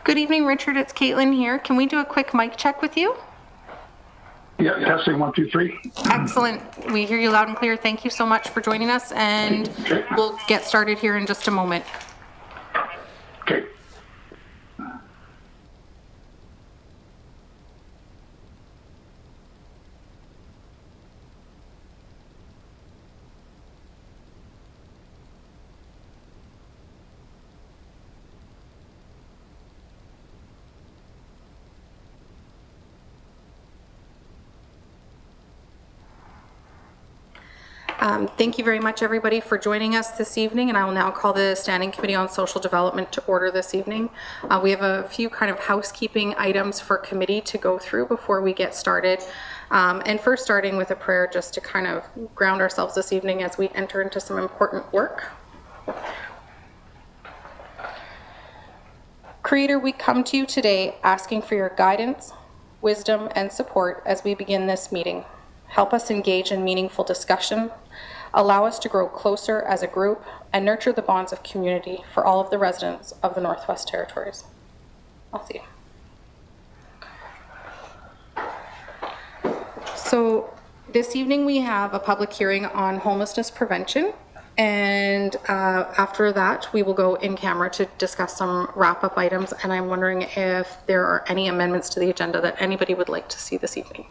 Good evening, Richard. It's Caitlin here. Can we do a quick mic check with you? Yeah, testing 1, 2, 3. Excellent. We hear you loud and clear. Thank you so much for joining us, and we'll get started here in just a moment. Okay. Thank you very much, everybody, for joining us this evening, and I will now call the Standing Committee on Social Development to order this evening. We have a few kind of housekeeping items for committee to go through before we get started. And first, starting with a prayer just to kind of ground ourselves this evening as we enter into some important work. Creator, we come to you today asking for your guidance, wisdom, and support as we begin this meeting. Help us engage in meaningful discussion, allow us to grow closer as a group, and nurture the bonds of community for all of the residents of the Northwest Territories. I'll see you. So this evening we have a public hearing on homelessness prevention, and after that we will go in camera to discuss some wrap-up items, and I'm wondering if there are any amendments to the agenda that anybody would like to see this evening.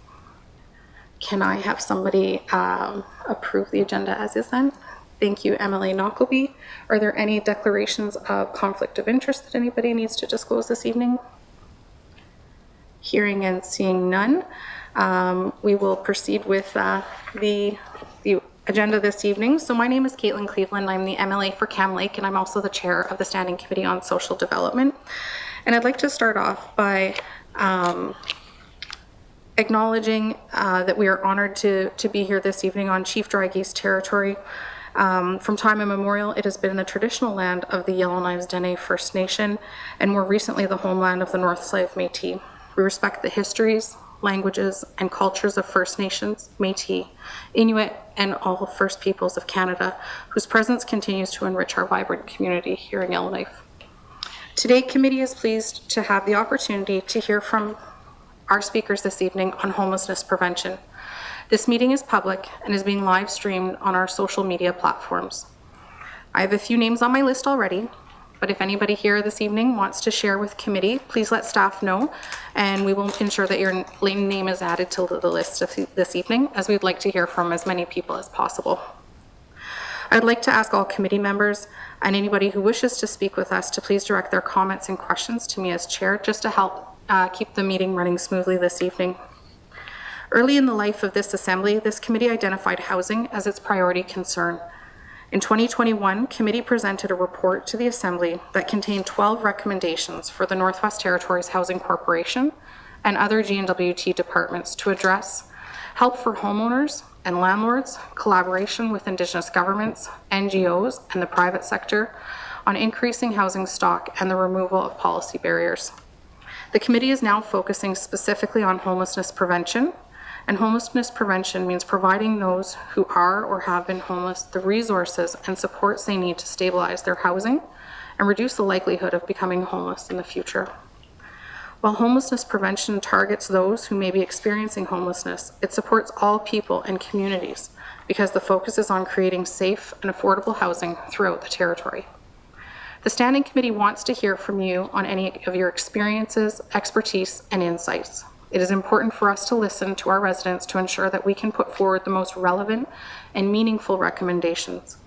Can I have somebody approve the agenda as is then? Thank you, MLA Knockleby. Are there any declarations of conflict of interest that anybody needs to disclose this evening? Hearing and seeing none, we will proceed with the agenda this evening. So my name is Caitlin Cleveland. I'm the MLA for Cam Lake, and I'm also the chair of the Standing Committee on Social Development. And I'd like to start off by acknowledging that we are honored to be here this evening on Chief Draighe's territory. From time immemorial, it has been the traditional land of the Yellowknife Dene First Nation, and more recently the homeland of the North Slave Métis. We respect the histories, languages, and cultures of First Nations, Métis, Inuit, and all First Peoples of Canada, whose presence continues to enrich our vibrant community here in Yellowknife. Today, committee is pleased to have the opportunity to hear from our speakers this evening on homelessness prevention. This meeting is public and is being live streamed on our social media platforms. I have a few names on my list already, but if anybody here this evening wants to share with committee, please let staff know, and we will ensure that your name is added to the list this evening, as we'd like to hear from as many people as possible. I'd like to ask all committee members and anybody who wishes to speak with us to please direct their comments and questions to me as chair, just to help keep the meeting running smoothly this evening. Early in the life of this assembly, this committee identified housing as its priority concern. In 2021, committee presented a report to the assembly that contained 12 recommendations for the Northwest Territories Housing Corporation and other GNWT departments to address help for homeowners and landlords, collaboration with Indigenous governments, NGOs, and the private sector on increasing housing stock and the removal of policy barriers. The committee is now focusing specifically on homelessness prevention, and homelessness prevention means providing those who are or have been homeless the resources and supports they need to stabilize their housing and reduce the likelihood of becoming homeless in the future. While homelessness prevention targets those who may be experiencing homelessness, it supports all people and communities because the focus is on creating safe and affordable housing throughout the territory. The Standing Committee wants to hear from you on any of your experiences, expertise, and insights. It is important for us to listen to our residents to ensure that we can put forward the most relevant and meaningful recommendations.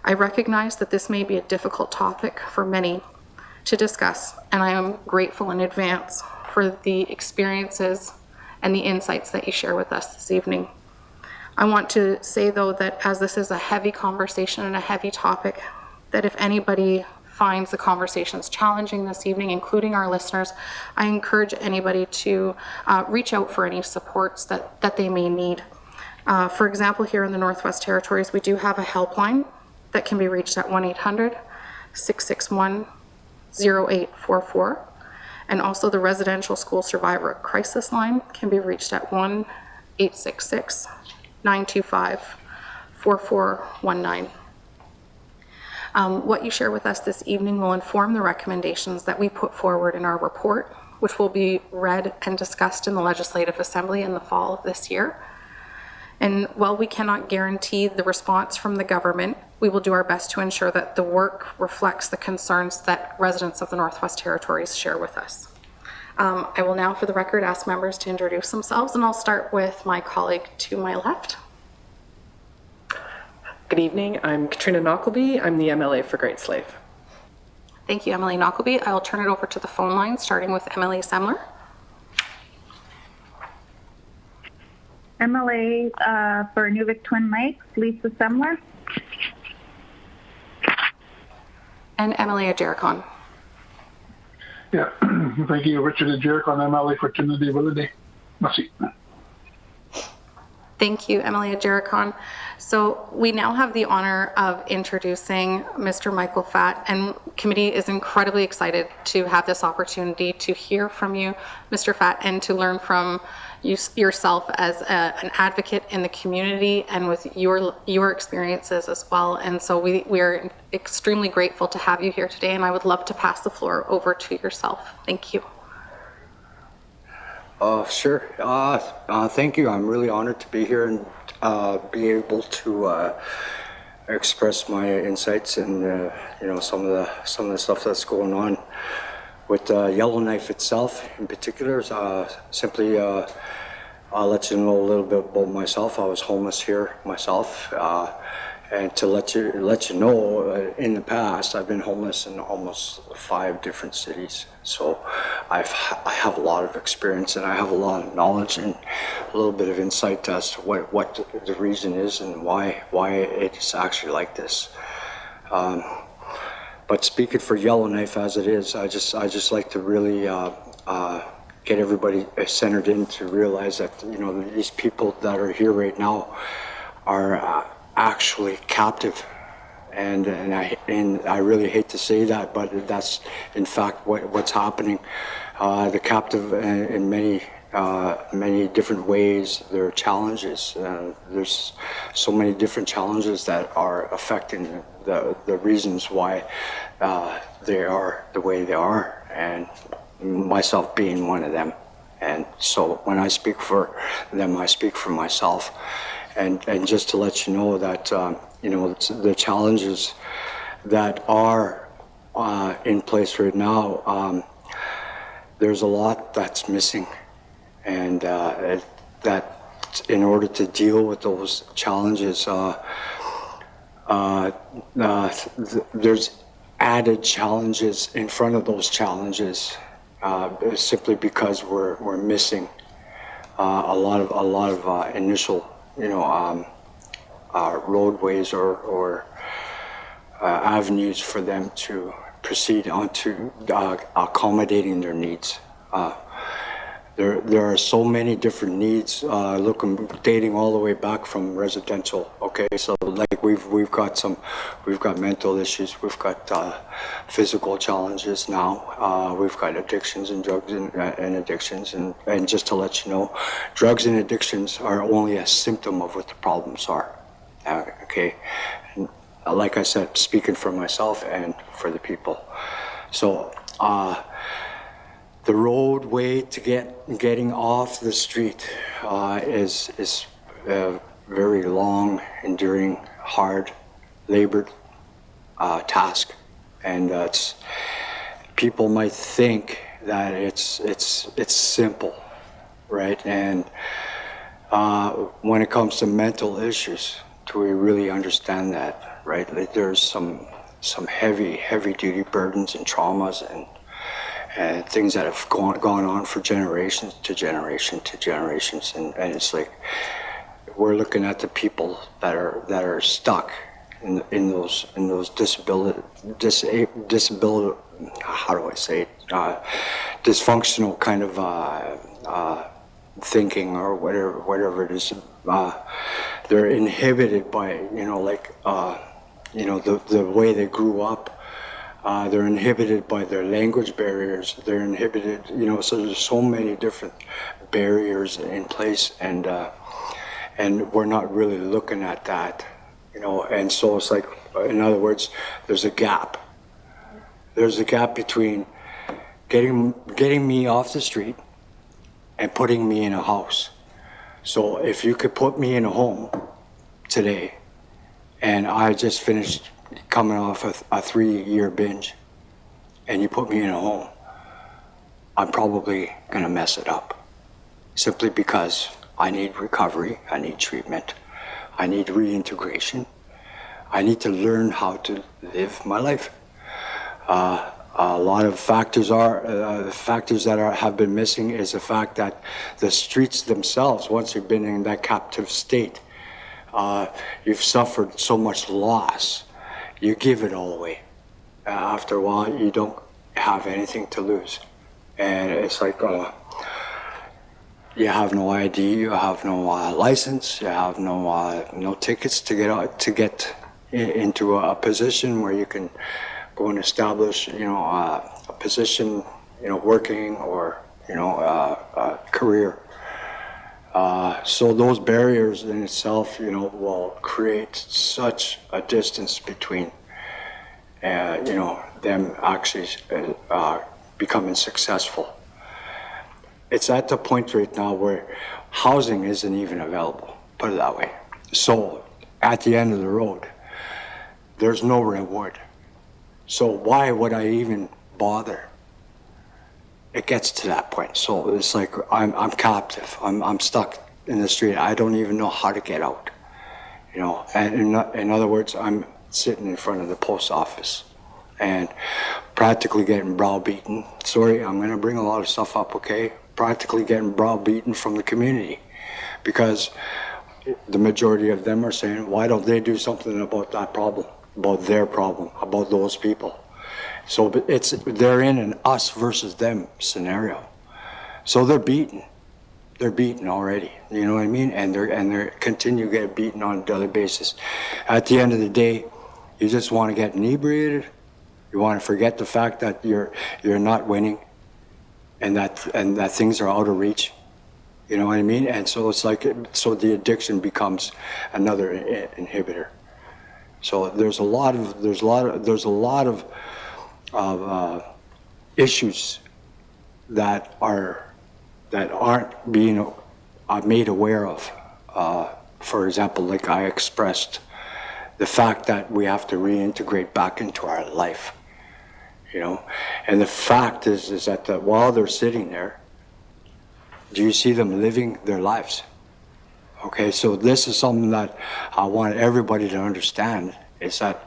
I recognize that this may be a difficult topic for many to discuss, and I am grateful in advance for the experiences and the insights that you share with us this evening. I want to say, though, that as this is a heavy conversation and a heavy topic, that if anybody finds the conversations challenging this evening, including our listeners, I encourage anybody to reach out for any supports that they may need. For example, here in the Northwest Territories, we do have a helpline that can be reached at 1-800-661-0844. And also the Residential School Survivor Crisis Line can be reached at 1-866-925-4419. What you share with us this evening will inform the recommendations that we put forward in our report, which will be read and discussed in the Legislative Assembly in the fall of this year. And while we cannot guarantee the response from the government, we will do our best to ensure that the work reflects the concerns that residents of the Northwest Territories share with us. I will now, for the record, ask members to introduce themselves, and I'll start with my colleague to my left. Good evening. I'm Katrina Knockleby. I'm the MLA for Great Slave. Thank you, Emily Knockleby. I'll turn it over to the phone line, starting with Emily Semler. MLA for Nuvik Twin Lakes, Lisa Semler. And Emily Ajericon. Yeah, thank you, Richard Ajeric on MLA for Trinity Village. Merci. Thank you, Emily Ajericon. So we now have the honor of introducing Mr. Michael Fatt, and committee is incredibly excited to have this opportunity to hear from you, Mr. Fatt, and to learn from yourself as an advocate in the community and with your experiences as well. And so we are extremely grateful to have you here today, and I would love to pass the floor over to yourself. Thank you. Sure. Thank you. I'm really honored to be here and be able to express my insights and some of the stuff that's going on with Yellowknife itself in particular. Simply I'll let you know a little bit about myself. I was homeless here myself, and to let you know, in the past I've been homeless in almost 5 different cities. So I have a lot of experience, and I have a lot of knowledge and a little bit of insight as to what the reason is and why it's actually like this. But speaking for Yellowknife as it is, I just like to really get everybody centered in to realize that these people that are here right now are actually captive, and I really hate to say that, but that's in fact what's happening. The captive in many different ways. There are challenges. There's so many different challenges that are affecting the reasons why they are the way they are, and myself being one of them. And so when I speak for them, I speak for myself. And just to let you know that the challenges that are in place right now, there's a lot that's missing, and that in order to deal with those challenges, there's added challenges in front of those challenges, simply because we're missing a lot of initial roadways or avenues for them to proceed onto accommodating their needs. There are so many different needs, dating all the way back from residential. Okay, so like we've got mental issues, we've got physical challenges now, we've got addictions and drugs and addictions, and just to let you know, drugs and addictions are only a symptom of what the problems are. Okay, and like I said, speaking for myself and for the people. So. The roadway to getting off the street is a very long, enduring, hard, labored task, and people might think that it's simple, right? And when it comes to mental issues, do we really understand that, right? Like there's some heavy duty burdens and traumas and things that have gone on for generations to generations, and it's like we're looking at the people that are stuck in those disability, how do I say it, dysfunctional kind of thinking or whatever it is. They're inhibited by the way they grew up. They're inhibited by their language barriers. They're inhibited, so there's so many different barriers in place, and we're not really looking at that, and so it's like in other words, there's a gap. There's a gap between getting me off the street and putting me in a house. So if you could put me in a home today, and I just finished coming off a 3-year binge, and you put me in a home, I'm probably gonna mess it up. Simply because I need recovery, I need treatment, I need reintegration, I need to learn how to live my life. A lot of factors have been missing is the fact that the streets themselves, once you've been in that captive state, you've suffered so much loss, you give it all away. After a while, you don't have anything to lose. And it's like, you have no ID, you have no license, you have no tickets to get into a position where you can go and establish, a position, working or, a career. So those barriers in itself, will create such a distance between, them actually becoming successful. It's at the point right now where housing isn't even available, put it that way. So at the end of the road, there's no reward. So why would I even bother? It gets to that point. So it's like I'm captive. I'm stuck in the street. I don't even know how to get out. And in other words, I'm sitting in front of the post office and practically getting browbeaten. Sorry, I'm going to bring a lot of stuff up, okay? Practically getting browbeaten from the community because the majority of them are saying, why don't they do something about that problem? About their problem, about those people. So they're in an us versus them scenario. So they're beaten. They're beaten already. You know what I mean? And they're continue to get beaten on a daily basis. At the end of the day, you just want to get inebriated. You want to forget the fact that you're not winning, and that things are out of reach. You know what I mean? And so it's like the addiction becomes another inhibitor. So there's a lot of issues that aren't being made aware of. For example, like I expressed, the fact that we have to reintegrate back into our life. And the fact is that while they're sitting there, do you see them living their lives? Okay, so this is something that I want everybody to understand, is that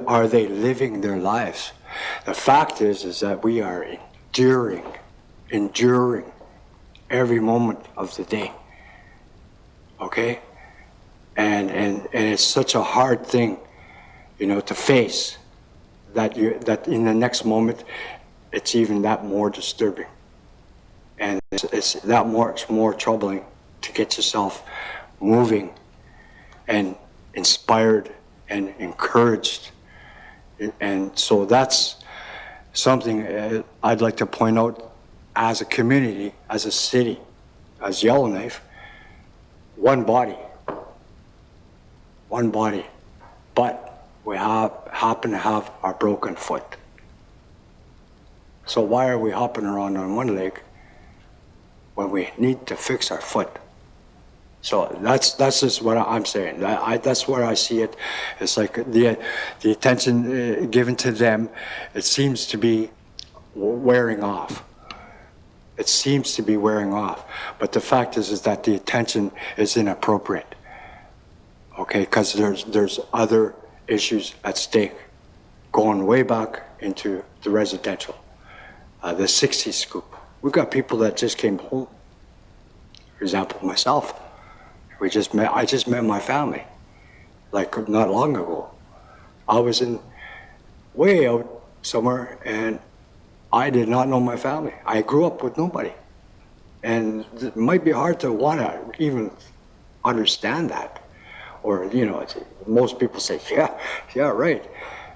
are they living their lives? The fact is that we are enduring every moment of the day. Okay? And it's such a hard thing, to face that in the next moment it's even that more disturbing. And it's that more troubling to get yourself moving and inspired and encouraged. And so that's something I'd like to point out as a community, as a city, as Yellowknife, one body, but we happen to have our broken foot. So why are we hopping around on one leg when we need to fix our foot? So that's just what I'm saying. That's where I see it. It's like the attention given to them, it seems to be wearing off. It seems to be wearing off. But the fact is that the attention is inappropriate. Okay, because there's other issues at stake, going way back into the residential, the 60s scoop. We've got people that just came home. For example, myself. I just met my family, like not long ago. I was way out somewhere, and I did not know my family. I grew up with nobody. And it might be hard to want to even understand that. Or, most people say, yeah, right.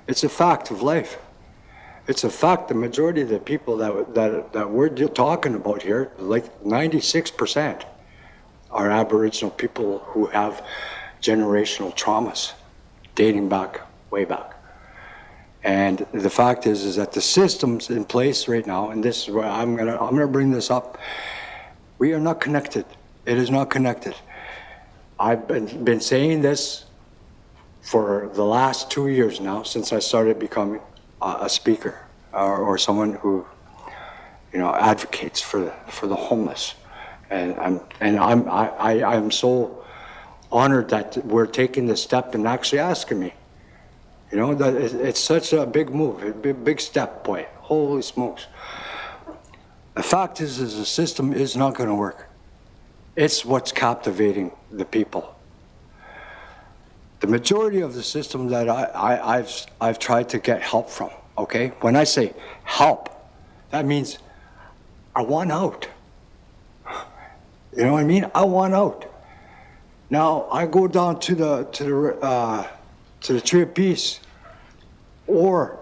It's a fact of life. It's a fact. The majority of the people that we're talking about here, like 96%, are Aboriginal people who have generational traumas dating back way back. And the fact is that the systems in place right now, and this is where I'm gonna bring this up. We are not connected. It is not connected. I've been saying this for the last 2 years now, since I started becoming a speaker or someone who, advocates for the homeless. And I'm so honored that we're taking this step and actually asking me. That it's such a big move, a big step, boy. Holy smokes. The fact is the system is not going to work. It's what's captivating the people. The majority of the system that I've tried to get help from, okay? When I say help, that means I want out. You know what I mean? I want out. Now I go down to the Tree of Peace or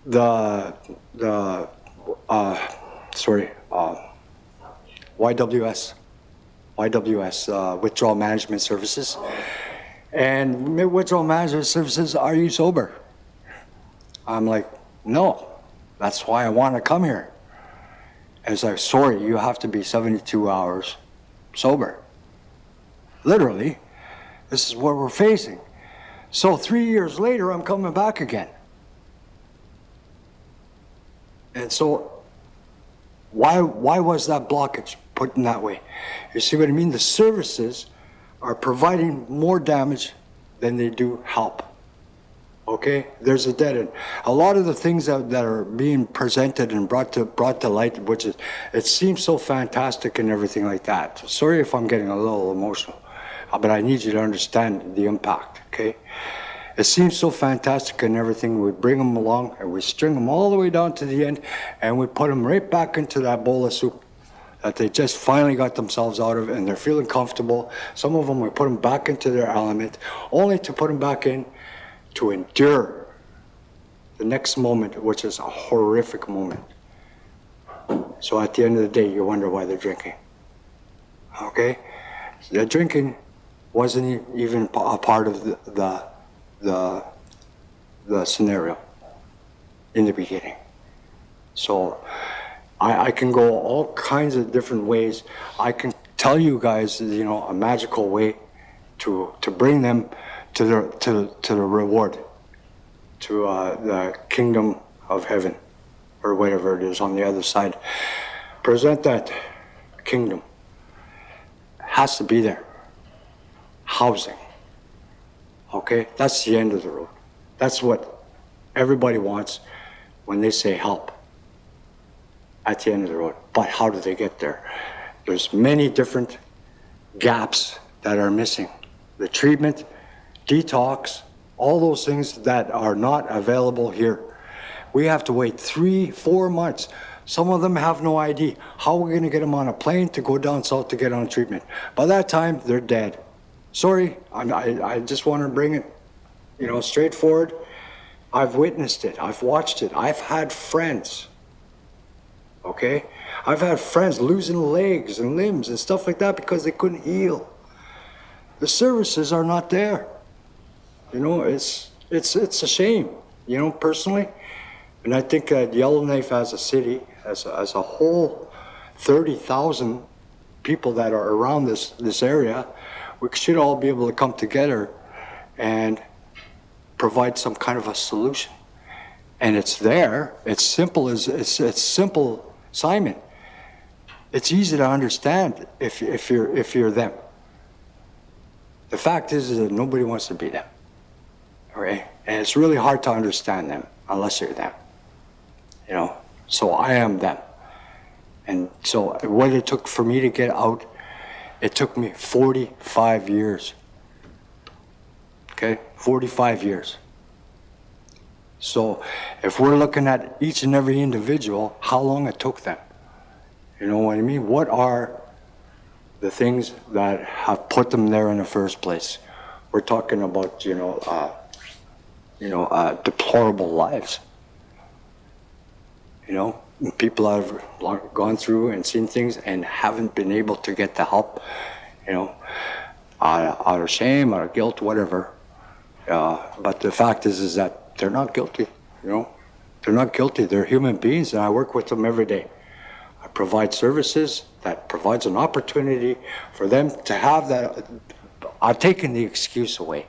the YWS, Withdrawal Management Services. And Withdrawal Management Services, are you sober? I'm like, no, that's why I want to come here. And it's like, sorry, you have to be 72 hours sober. Literally, this is what we're facing. So 3 years later, I'm coming back again. And so why was that blockage put in that way? You see what I mean? The services are providing more damage than they do help. Okay? There's a dead end. A lot of the things that are being presented and brought to light, which is, it seems so fantastic and everything like that. Sorry if I'm getting a little emotional, but I need you to understand the impact, okay? It seems so fantastic and everything. We bring them along and we string them all the way down to the end and we put them right back into that bowl of soup that they just finally got themselves out of, and they're feeling comfortable. Some of them, we put them back into their element, only to put them back in to endure the next moment, which is a horrific moment. So at the end of the day, you wonder why they're drinking. Okay? The drinking wasn't even a part of the scenario in the beginning. So I can go all kinds of different ways. I can tell you guys, a magical way to bring them to the reward, to the kingdom of heaven, or whatever it is on the other side. Present that kingdom. It has to be there. Housing. Okay? That's the end of the road. That's what everybody wants when they say help at the end of the road. But how do they get there? There's many different gaps that are missing. The treatment, detox, all those things that are not available here. We have to wait 3-4 months. Some of them have no ID. How are we going to get them on a plane to go down south to get on treatment? By that time, they're dead. Sorry, I just want to bring it, straightforward. I've witnessed it. I've watched it. I've had friends. Okay? I've had friends losing legs and limbs and stuff like that because they couldn't heal. The services are not there. It's a shame, personally. And I think that Yellowknife as a city, as a whole, 30,000 people that are around this area, we should all be able to come together and provide some kind of a solution. And it's there. It's simple, Simon. It's easy to understand if you're them. The fact is that nobody wants to be them. Okay? And it's really hard to understand them unless you're them. So I am them. And so what it took for me to get out, it took me 45 years. Okay? 45 years. So if we're looking at each and every individual, how long it took them. You know what I mean? What are the things that have put them there in the first place? We're talking about, deplorable lives. People have gone through and seen things and haven't been able to get the help, out of shame, out of guilt, whatever. But the fact is that they're not guilty, you know? They're not guilty. They're human beings, and I work with them every day. I provide services that provides an opportunity for them to have that. I've taken the excuse away.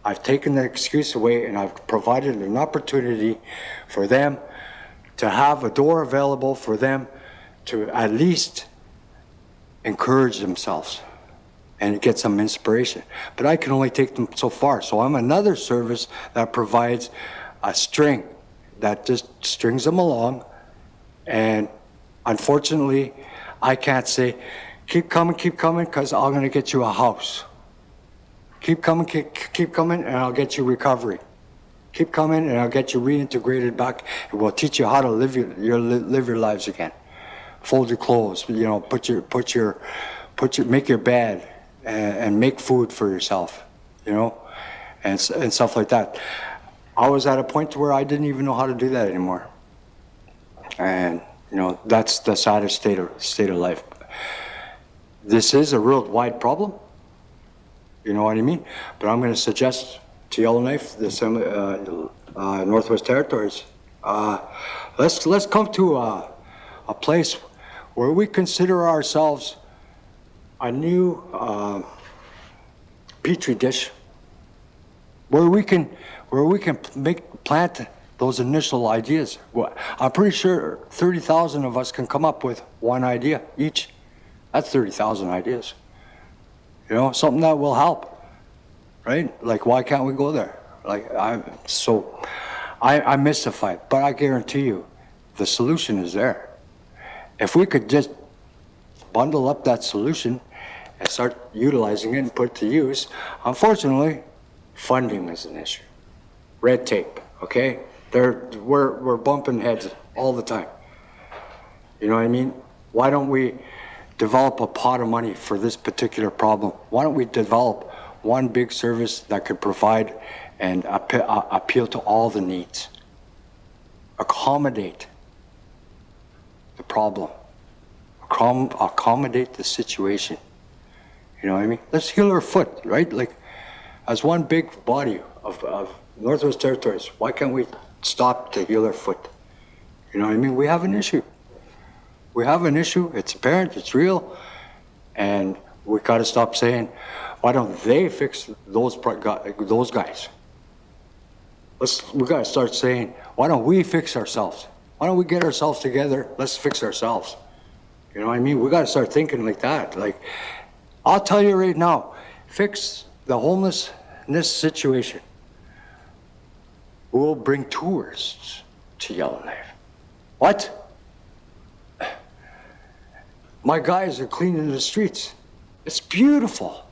I've taken the excuse away, and I've provided an opportunity for them to have a door available for them to at least encourage themselves and get some inspiration. But I can only take them so far. So I'm another service that provides a string that just strings them along. And unfortunately, I can't say, keep coming, because I'm going to get you a house. Keep coming, and I'll get you recovery. Keep coming, and I'll get you reintegrated back, and we'll teach you how to live your lives again. Fold your clothes, you know, make your bed, and make food for yourself, you know, and stuff like that. I was at a point where I didn't even know how to do that anymore, and you know, that's the saddest state of life. This is a worldwide problem. You know what I mean? But I'm going to suggest to Yellowknife, the Northwest Territories, let's come to a place where we consider ourselves a new petri dish, where we can plant those initial ideas. Well, I'm pretty sure 30,000 of us can come up with one idea each. That's 30,000 ideas. You know, something that will help, right? Like, why can't we go there? Like, I'm mystified, but I guarantee you, the solution is there. If we could just bundle up that solution and start utilizing it and put it to use, unfortunately, funding is an issue. Red tape, okay? We're bumping heads all the time. You know what I mean? Why don't we develop a pot of money for this particular problem? Why don't we develop one big service that could provide and appeal to all the needs, accommodate the problem, accommodate the situation? You know what I mean? Let's heal our foot, right? Like, as one big body of Northwest Territories, why can't we stop to heal our foot? You know what I mean? We have an issue. We have an issue. It's apparent. It's real. And we got to stop saying, why don't they fix those guys? We got to start saying, why don't we fix ourselves? Why don't we get ourselves together? Let's fix ourselves. You know what I mean? We got to start thinking like that. Like, I'll tell you right now, fix the homelessness situation. We'll bring tourists to Yellowknife. What? My guys are cleaning the streets. It's beautiful,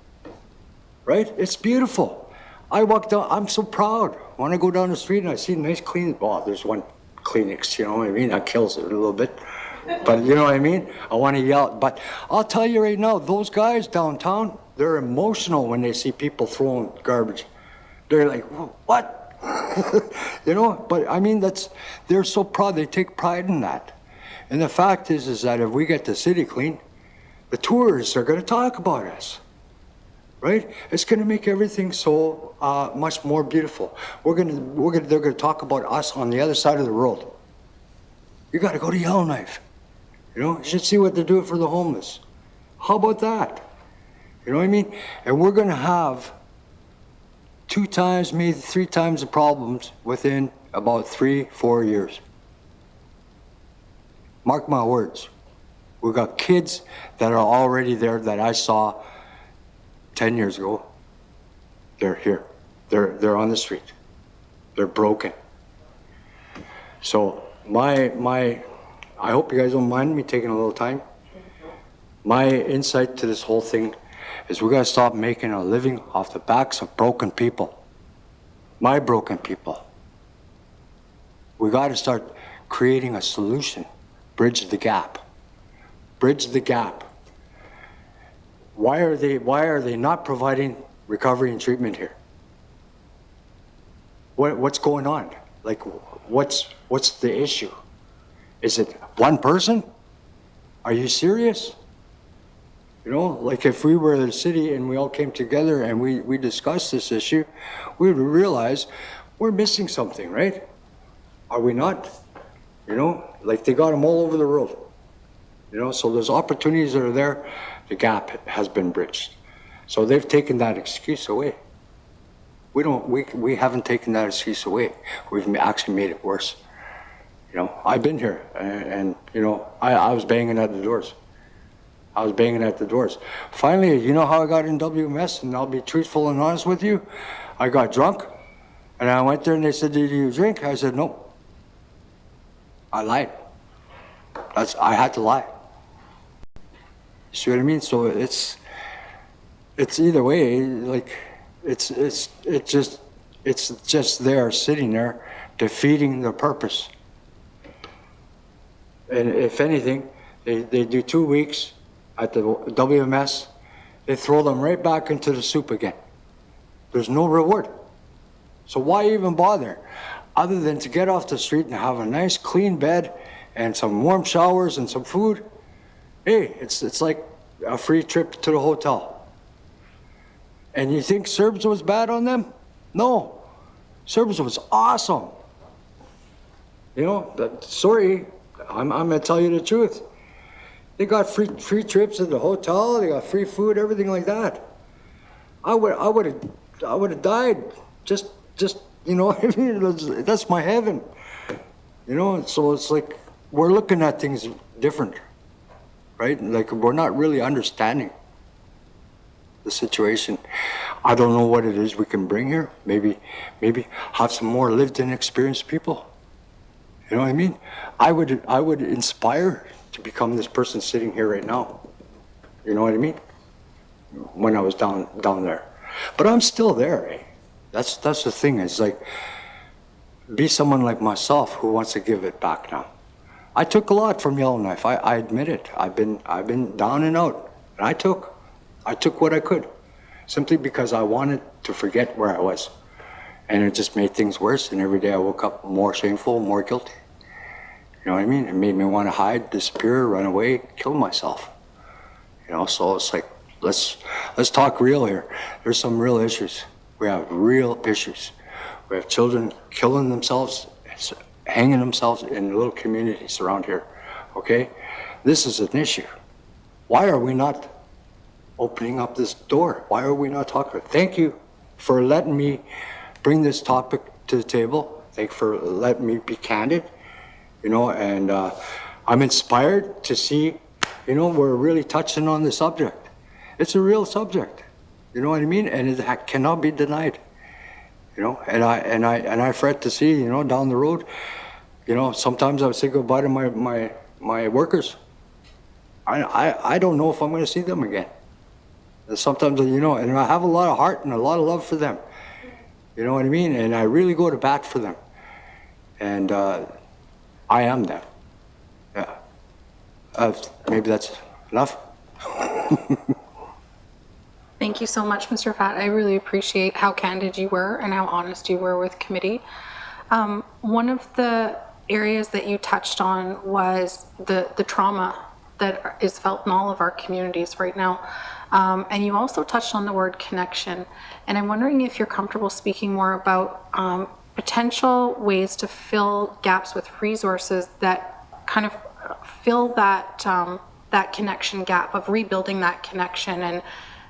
right? It's beautiful. I walk down, I'm so proud. When I go down the street and I see nice clean, well, there's one Kleenex, you know what I mean? That kills it a little bit. But you know what I mean? I want to yell. But I'll tell you right now, those guys downtown, they're emotional when they see people throwing garbage. They're like, what? You know, but I mean, they're so proud. They take pride in that. And the fact is that if we get the city clean, the tourists are going to talk about us, right? It's going to make everything so much more beautiful. They're going to talk about us on the other side of the road. You got to go to Yellowknife. You know, you should see what they're doing for the homeless. How about that? You know what I mean? And we're going to have 2 times, maybe 3 times the problems within about 3-4 years. Mark my words. We've got kids that are already there that I saw 10 years ago. They're here. They're on the street. They're broken. So I hope you guys don't mind me taking a little time. My insight to this whole thing is we got to stop making a living off the backs of broken people. My broken people. We got to start creating a solution. Bridge the gap. Bridge the gap. Why are they not providing recovery and treatment here? What's going on? Like, what's the issue? Is it one person? Are you serious? You know, like if we were the city and we all came together and we discussed this issue, we would realize we're missing something, right? Are we not? You know, like they got them all over the world. You know, so there's opportunities that are there. The gap has been bridged. So they've taken that excuse away. We haven't taken that excuse away. We've actually made it worse. You know, I've been here and you know, I was banging at the doors. I was banging at the doors. Finally, you know how I got in WMS? And I'll be truthful and honest with you. I got drunk and I went there and they said, "Did you drink?" I said, "No." I lied. I had to lie. You see what I mean? So it's either way, like it's just there sitting there defeating the purpose. And if anything, they do 2 weeks at the WMS, they throw them right back into the soup again. There's no reward. So why even bother? Other than to get off the street and have a nice clean bed and some warm showers and some food, hey, it's like a free trip to the hotel. And you think Serbs was bad on them? No, Serbs was awesome. You know, sorry, I'm gonna tell you the truth. They got free trips to the hotel. They got free food, everything like that. I would have died. Just you know, that's my heaven. You know, so it's like we're looking at things different, right? Like we're not really understanding the situation. I don't know what it is we can bring here. Maybe have some more lived-in experienced people. You know what I mean? I would inspire to become this person sitting here right now. You know what I mean? When I was down there. But I'm still there, eh? That's the thing. It's like, be someone like myself who wants to give it back now. I took a lot from Yellowknife. I admit it. I've been down and out. And I took what I could. Simply because I wanted to forget where I was. And it just made things worse. And every day I woke up more shameful, more guilty. You know what I mean? It made me want to hide, disappear, run away, kill myself. You know, so it's like, let's talk real here. There's some real issues. We have real issues. We have children killing themselves, hanging themselves in little communities around here. Okay? This is an issue. Why are we not opening up this door? Why are we not talking? Thank you for letting me bring this topic to the table. Thank you for letting me be candid. You know, and I'm inspired to see, you know, we're really touching on the subject. It's a real subject. You know what I mean? And it cannot be denied. You know, and I fret to see, you know, down the road, you know, sometimes I say goodbye to my workers. I don't know if I'm going to see them again. And sometimes, you know, and I have a lot of heart and a lot of love for them. You know what I mean? And I really go to bat for them. And I am them. Yeah. Maybe that's enough. Thank you so much, Mr. Fatt. I really appreciate how candid you were and how honest you were with committee. One of the areas that you touched on was the trauma that is felt in all of our communities right now. And you also touched on the word connection. And I'm wondering if you're comfortable speaking more about potential ways to fill gaps with resources that kind of fill that that connection gap of rebuilding that connection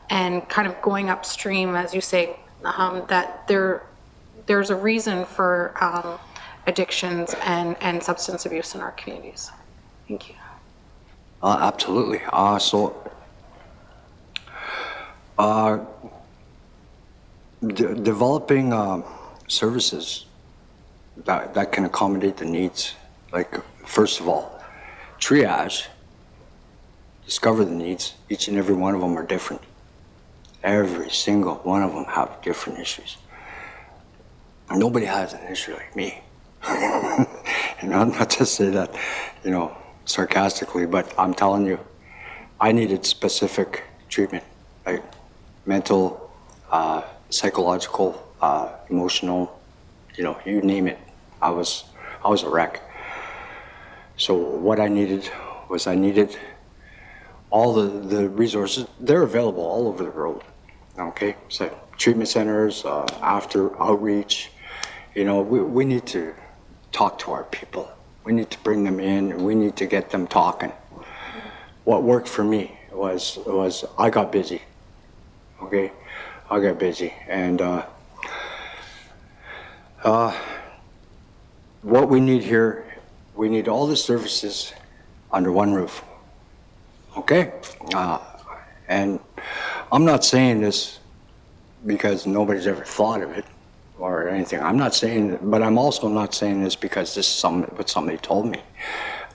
and kind of going upstream, as you say, that there's a reason for addictions and substance abuse in our communities. Thank you. Absolutely. Developing services that can accommodate the needs. Like, first of all, triage, discover the needs. Each and every one of them are different. Every single one of them have different issues. Nobody has an issue like me. And I'm not to say that, you know, sarcastically, but I'm telling you, I needed specific treatment, like mental, psychological, emotional, you know, you name it. I was a wreck. So what I needed was all the resources, they're available all over the world. Okay, so treatment centers, after outreach, you know, we need to talk to our people. We need to bring them in, and we need to get them talking. What worked for me was I got busy. Okay, I got busy, and what we need here, we need all the services under one roof. Okay, and I'm not saying this because nobody's ever thought of it or anything. I'm not saying, but I'm also not saying this because this is what somebody told me.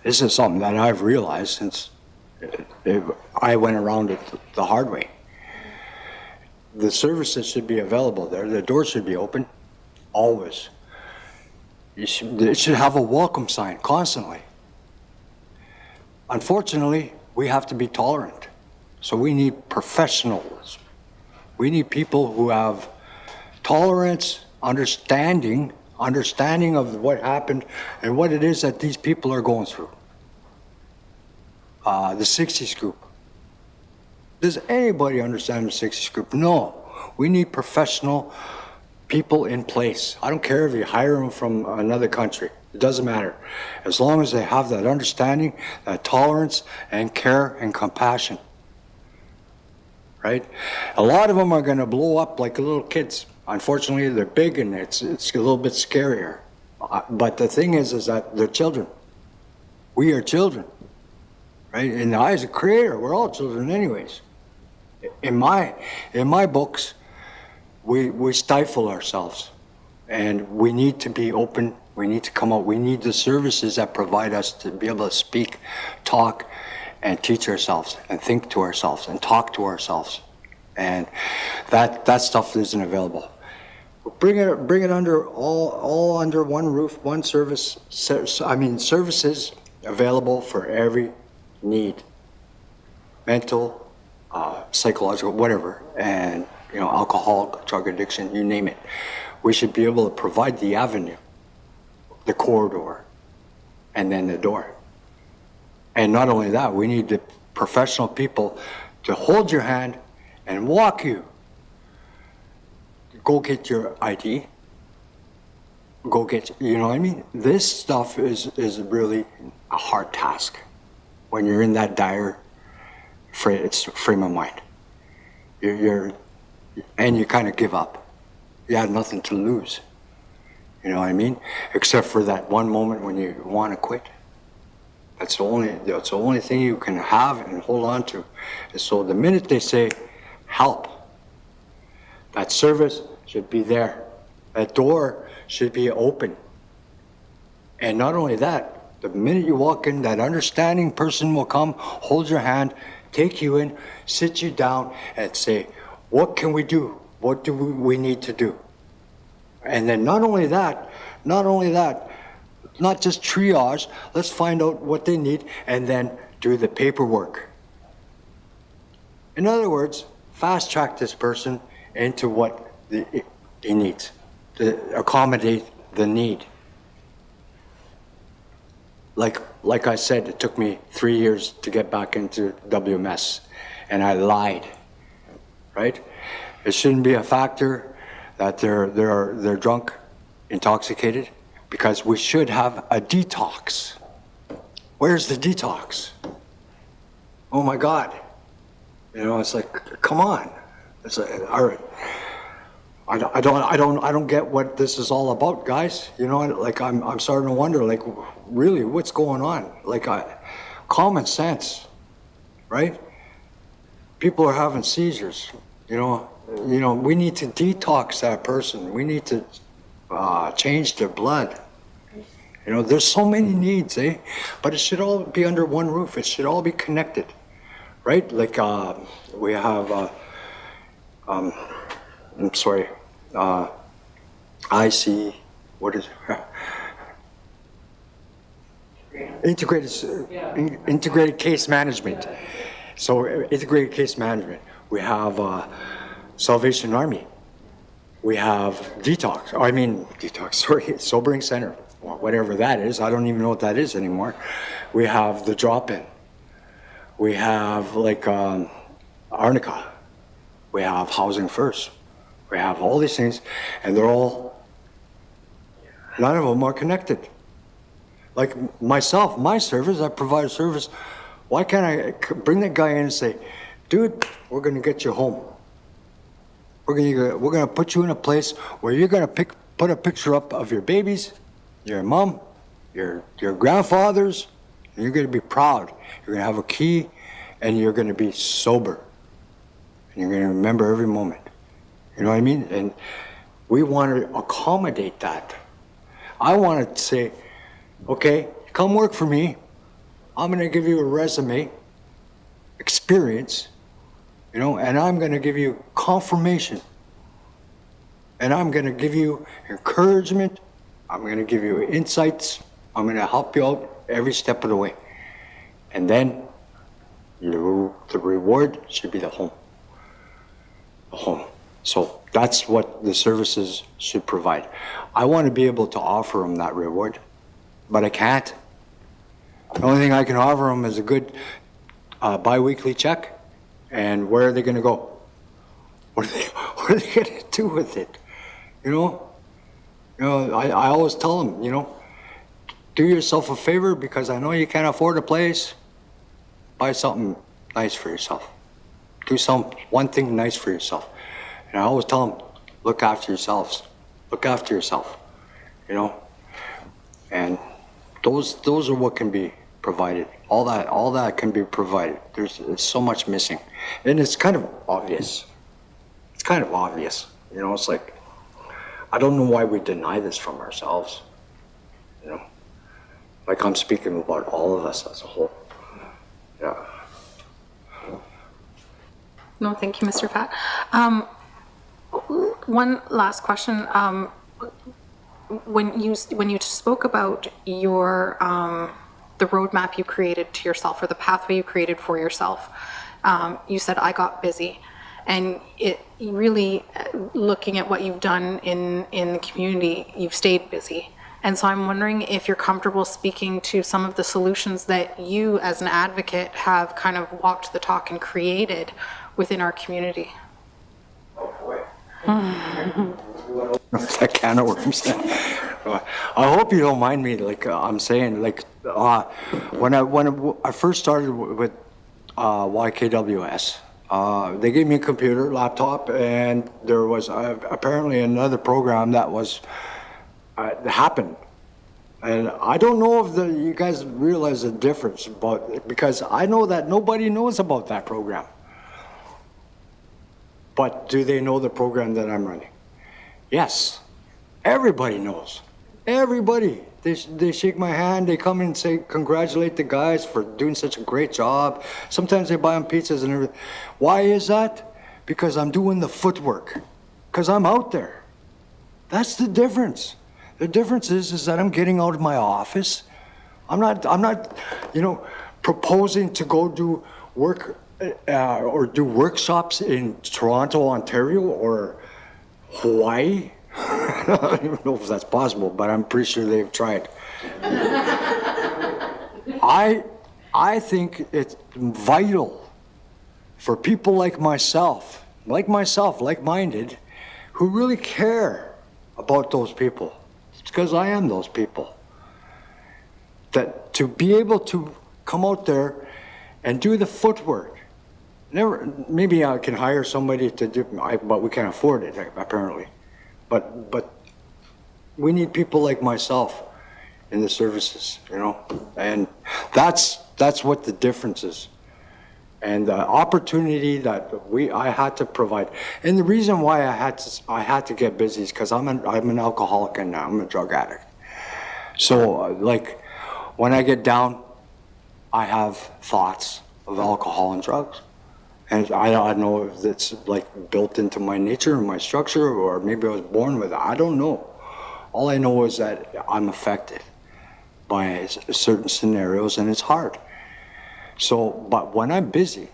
This is something that I've realized since I went around it the hard way. The services should be available there. The doors should be open, always. It should have a welcome sign constantly. Unfortunately, we have to be tolerant. So we need professionals. We need people who have tolerance, understanding of what happened and what it is that these people are going through. The 60s group. Does anybody understand the 60s group? No. We need professional people in place. I don't care if you hire them from another country. It doesn't matter. As long as they have that understanding, that tolerance and care and compassion. Right? A lot of them are going to blow up like little kids. Unfortunately, they're big and it's a little bit scarier. But the thing is that they're children. We are children. Right? In the eyes of Creator, we're all children anyways. In my books, we stifle ourselves, and we need to be open. We need to come out. We need the services that provide us to be able to speak, talk, and teach ourselves, and think to ourselves, and talk to ourselves, and that stuff isn't available. Bring it under all under one roof, one service. I mean, services available for every need, mental, psychological, whatever, and you know, alcohol, drug addiction, you name it. We should be able to provide the avenue, the corridor, and then the door. And not only that, we need the professional people to hold your hand and walk you. Go get your ID. Go get, you know what I mean? This stuff is really a hard task when you're in that dire frame of mind. And you kind of give up. You have nothing to lose. You know what I mean? Except for that one moment when you want to quit. That's the only thing you can have and hold on to. And so the minute they say help, that service should be there. That door should be open. And not only that, the minute you walk in, that understanding person will come, hold your hand, take you in, sit you down, and say, what can we do? What do we need to do? And then not only that, not just triage, let's find out what they need and then do the paperwork. In other words, fast track this person into what he needs to accommodate the need. Like I said, it took me 3 years to get back into WMS, and I lied, right? It shouldn't be a factor that they're drunk, intoxicated, because we should have a detox. Where's the detox? Oh my God. You know, it's like, come on. It's like, all right. I don't get what this is all about, guys. You know, like I'm starting to wonder, like, really, what's going on? Like, common sense, right? People are having seizures. You know, we need to detox that person. We need to change their blood. You know, there's so many needs, eh? But it should all be under one roof. It should all be connected, right? Like we have, I'm sorry, IC, what is it? Integrated case management. So integrated case management. We have Salvation Army. We have Sobering Center, whatever that is. I don't even know what that is anymore. We have the drop-in. We have like Arnica. We have Housing First. We have all these things, and they're all, none of them are connected. Like myself, my service, I provide a service. Why can't I bring that guy in and say, dude, we're gonna get you home. We're gonna put you in a place where you're gonna put a picture up of your babies, your mom, your grandfathers, and you're gonna be proud. You're gonna have a key, and you're gonna be sober. And you're gonna remember every moment. You know what I mean? And we want to accommodate that. I want to say, okay, come work for me. I'm going to give you a resume, experience, you know, and I'm going to give you confirmation. And I'm going to give you encouragement. I'm going to give you insights. I'm going to help you out every step of the way. And then the reward should be the home. The home. So that's what the services should provide. I want to be able to offer them that reward, but I can't. The only thing I can offer them is a good bi-weekly check. And where are they going to go? What are they going to do with it? You know, I always tell them, you know, do yourself a favor because I know you can't afford a place. Buy something nice for yourself. Do one thing nice for yourself. And I always tell them, look after yourselves. Look after yourself, you know. And those are what can be provided. All that can be provided. There's so much missing, and it's kind of obvious. It's kind of obvious, you know. It's like I don't know why we deny this from ourselves, you know. Like I'm speaking about all of us as a whole. Yeah. No, thank you, Mr. Pat. One last question. When you spoke about your the roadmap you created to yourself or the pathway you created for yourself, you said I got busy, and it really looking at what you've done in the community, you've stayed busy. And so I'm wondering if you're comfortable speaking to some of the solutions that you as an advocate have kind of walked the talk and created within our community. That can of worms. I hope you don't mind me. Like I'm saying, like when I first started with YKWS, they gave me a computer, laptop, and there was apparently another program that was happened. And I don't know if you guys realize the difference because I know that nobody knows about that program. But do they know the program that I'm running? Yes. Everybody knows. Everybody. They shake my hand. They come and say, congratulate the guys for doing such a great job. Sometimes they buy them pizzas and everything. Why is that? Because I'm doing the footwork. Because I'm out there. That's the difference. The difference is that I'm getting out of my office. I'm not, you know, proposing to go do work or do workshops in Toronto, Ontario, or Hawaii. I don't even know if that's possible, but I'm pretty sure they've tried. I think it's vital for people like myself, like-minded, who really care about those people. It's because I am those people. That to be able to come out there and do the footwork. Maybe I can hire somebody to do, but we can't afford it apparently. But we need people like myself in the services, you know, and that's what the difference is. And the opportunity that I had to provide, and the reason why I had to get busy is because I'm an alcoholic and I'm a drug addict. So like when I get down, I have thoughts of alcohol and drugs. And I don't know if it's like built into my nature or my structure, or maybe I was born with it. I don't know. All I know is that I'm affected by certain scenarios, and it's hard. So, but when I'm busy,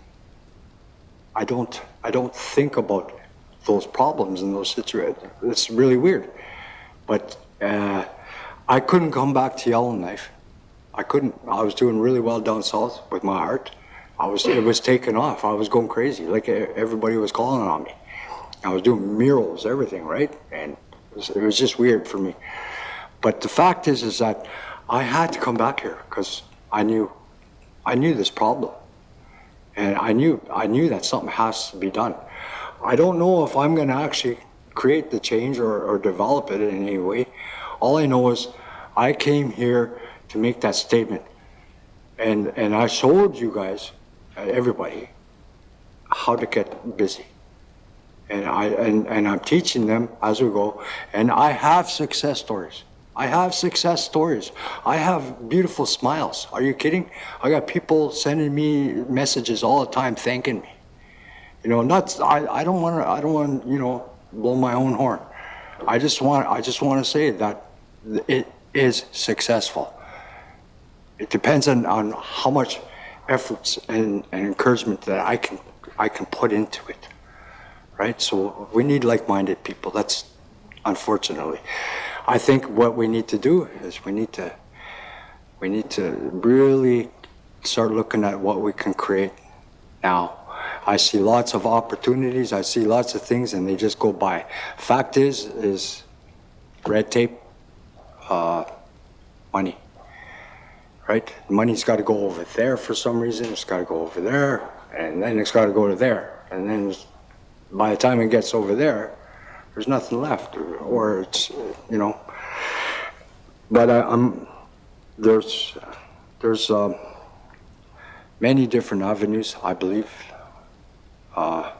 I don't think about those problems and those situations. It's really weird. But I couldn't come back to Yellowknife. I couldn't. I was doing really well down south with my art. It was taking off. I was going crazy. Like everybody was calling on me. I was doing murals, everything, right? And it was just weird for me. But the fact is that I had to come back here because I knew this problem. And I knew that something has to be done. I don't know if I'm going to actually create the change or develop it in any way. All I know is I came here to make that statement. And I showed you guys, everybody, how to get busy. And I'm teaching them as we go. And I have success stories. I have beautiful smiles. Are you kidding? I got people sending me messages all the time thanking me. You know, I don't want to, you know, blow my own horn. I just want to say that it is successful. It depends on how much efforts and encouragement that I can put into it. Right? So we need like-minded people. That's unfortunately. I think what we need to do is we need to really start looking at what we can create now. I see lots of opportunities. I see lots of things, and they just go by. Fact is red tape, money. Right? Money's got to go over there for some reason. It's got to go over there, and then it's got to go to there, and then by the time it gets over there, there's nothing left, or it's, you know. But there's many different avenues, I believe. I'm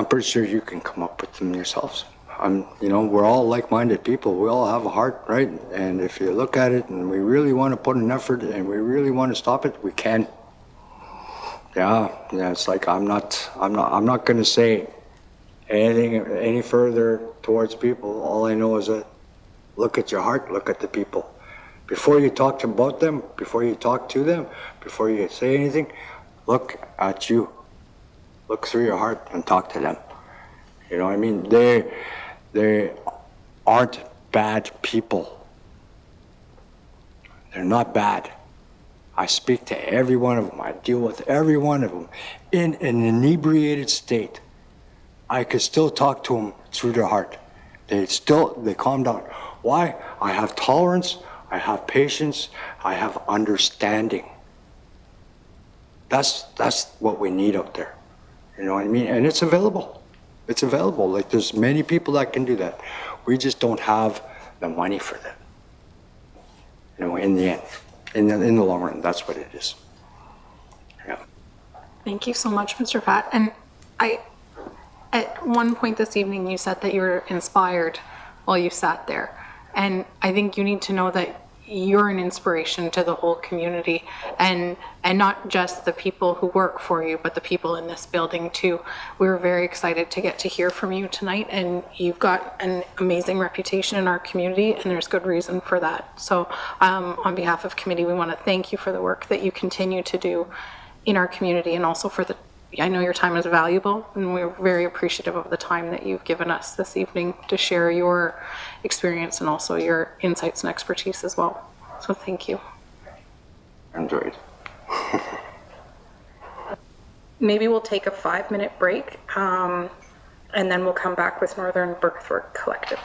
pretty sure you can come up with them yourselves. You know, we're all like-minded people. We all have a heart, right? And if you look at it, and we really want to put an effort, and we really want to stop it, we can. Yeah. It's like I'm not going to say anything any further towards people. All I know is that look at your heart, look at the people. Before you talk about them, before you talk to them, before you say anything, look at you. Look through your heart and talk to them. You know what I mean? They aren't bad people. They're not bad. I speak to every one of them. I deal with every one of them in an inebriated state. I could still talk to them through their heart. They calm down. Why? I have tolerance. I have patience. I have understanding. That's what we need out there. You know what I mean? And it's available. It's available. Like there's many people that can do that. We just don't have the money for them. You know, in the end. In the long run, that's what it is. Yeah. Thank you so much, Mr. Pat. And at one point this evening, you said that you were inspired while you sat there. And I think you need to know that you're an inspiration to the whole community, and not just the people who work for you, but the people in this building too. We were very excited to get to hear from you tonight, and you've got an amazing reputation in our community, and there's good reason for that. So on behalf of committee, we want to thank you for the work that you continue to do in our community, and also for I know your time is valuable, and we're very appreciative of the time that you've given us this evening to share your experience and also your insights and expertise as well. So thank you. Enjoyed. Maybe we'll take a 5-minute break, and then we'll come back with Northern Birthwork Collective.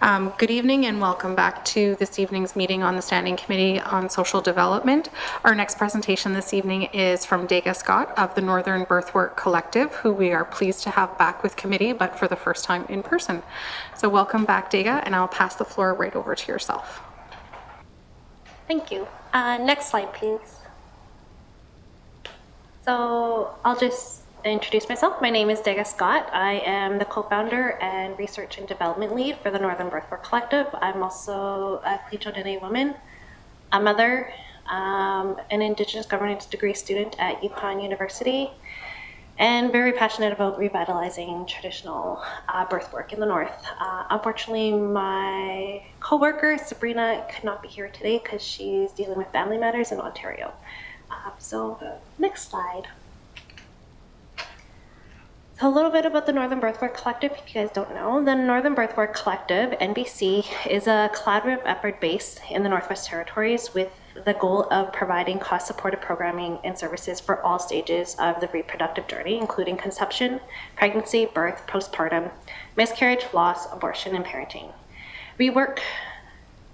Good evening and welcome back to this evening's meeting on the Standing Committee on Social Development. Our next presentation this evening is from Dega Scott of the Northern Birthwork Collective, who we are pleased to have back with committee, but for the first time in person. So welcome back, Dega, and I'll pass the floor right over to yourself. Thank you. Next slide, please. So I'll just introduce myself. My name is Dega Scott. I am the co-founder and research and development lead for the Northern Birthwork Collective. I'm also a Clicho Dene woman, a mother, an Indigenous governance degree student at UConn University, and very passionate about revitalizing traditional birth work in the North. Unfortunately, my co-worker, Sabrina, could not be here today because she's dealing with family matters in Ontario. So next slide. So a little bit about the Northern Birthwork Collective, if you guys don't know. The Northern Birthwork Collective, NBC, is a collaborative effort based in the Northwest Territories with the goal of providing cost-supported programming and services for all stages of the reproductive journey, including conception, pregnancy, birth, postpartum, miscarriage, loss, abortion, and parenting. We work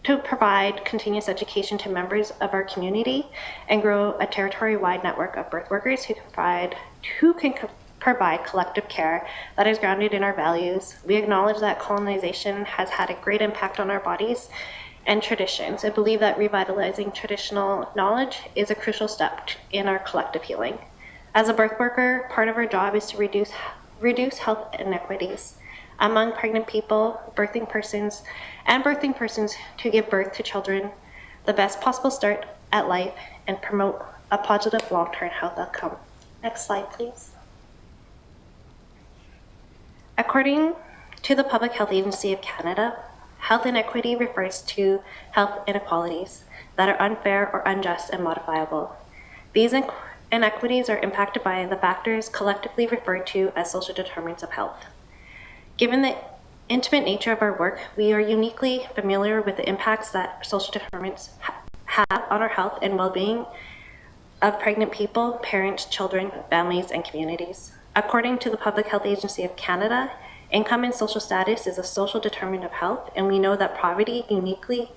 to provide continuous education to members of our community and grow a territory-wide network of birth workers who can provide collective care that is grounded in our values. We acknowledge that colonization has had a great impact on our bodies and traditions, and believe that revitalizing traditional knowledge is a crucial step in our collective healing. As a birth worker, part of our job is to reduce health inequities among pregnant people, birthing persons to give birth to children the best possible start at life and promote a positive long-term health outcome. Next slide, please. According to the Public Health Agency of Canada, health inequity refers to health inequalities that are unfair or unjust and modifiable. These inequities are impacted by the factors collectively referred to as social determinants of health. Given the intimate nature of our work, we are uniquely familiar with the impacts that social determinants have on our health and well-being of pregnant people, parents, children, families, and communities. According to the Public Health Agency of Canada, income and social status is a social determinant of health, and we know that poverty uniquely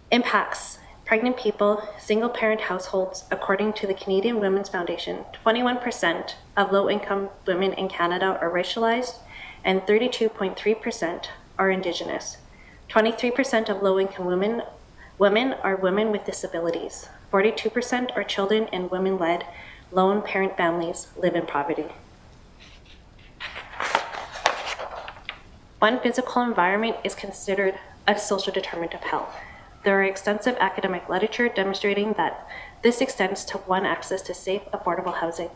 impacts pregnant people, single-parent households. According to the Canadian Women's Foundation, 21% of low-income women in Canada are racialized, and 32.3% are Indigenous. 23% of low-income women are women with disabilities. 42% are children, and women-led lone parent families live in poverty. One physical environment is considered a social determinant of health. There are extensive academic literature demonstrating that this extends to one, access to safe, affordable housing.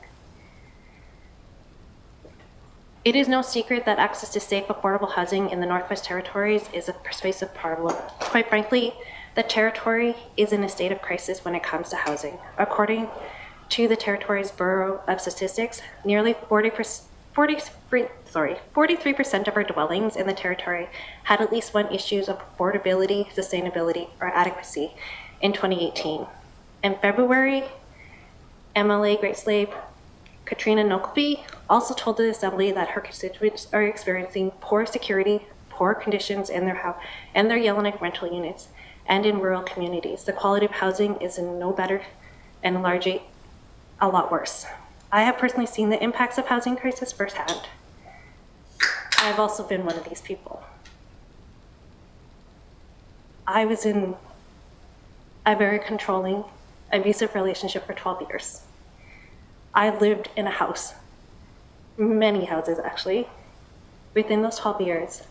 It is no secret that access to safe, affordable housing in the Northwest Territories is a pervasive problem. Quite frankly, the territory is in a state of crisis when it comes to housing. According to the Territory's Bureau of Statistics, nearly 43% of our dwellings in the Territory had at least one issue of affordability, sustainability, or adequacy in 2018. In February, MLA Great Slave Katrina Nokleby also told the Assembly that her constituents are experiencing poor security, poor conditions in their Yellowknife rental units, and in rural communities. The quality of housing is no better and largely a lot worse. I have personally seen the impacts of housing crisis firsthand. I've also been one of these people. I was in a very controlling, abusive relationship for 12 years. I lived in a house, many houses actually, within those 12 years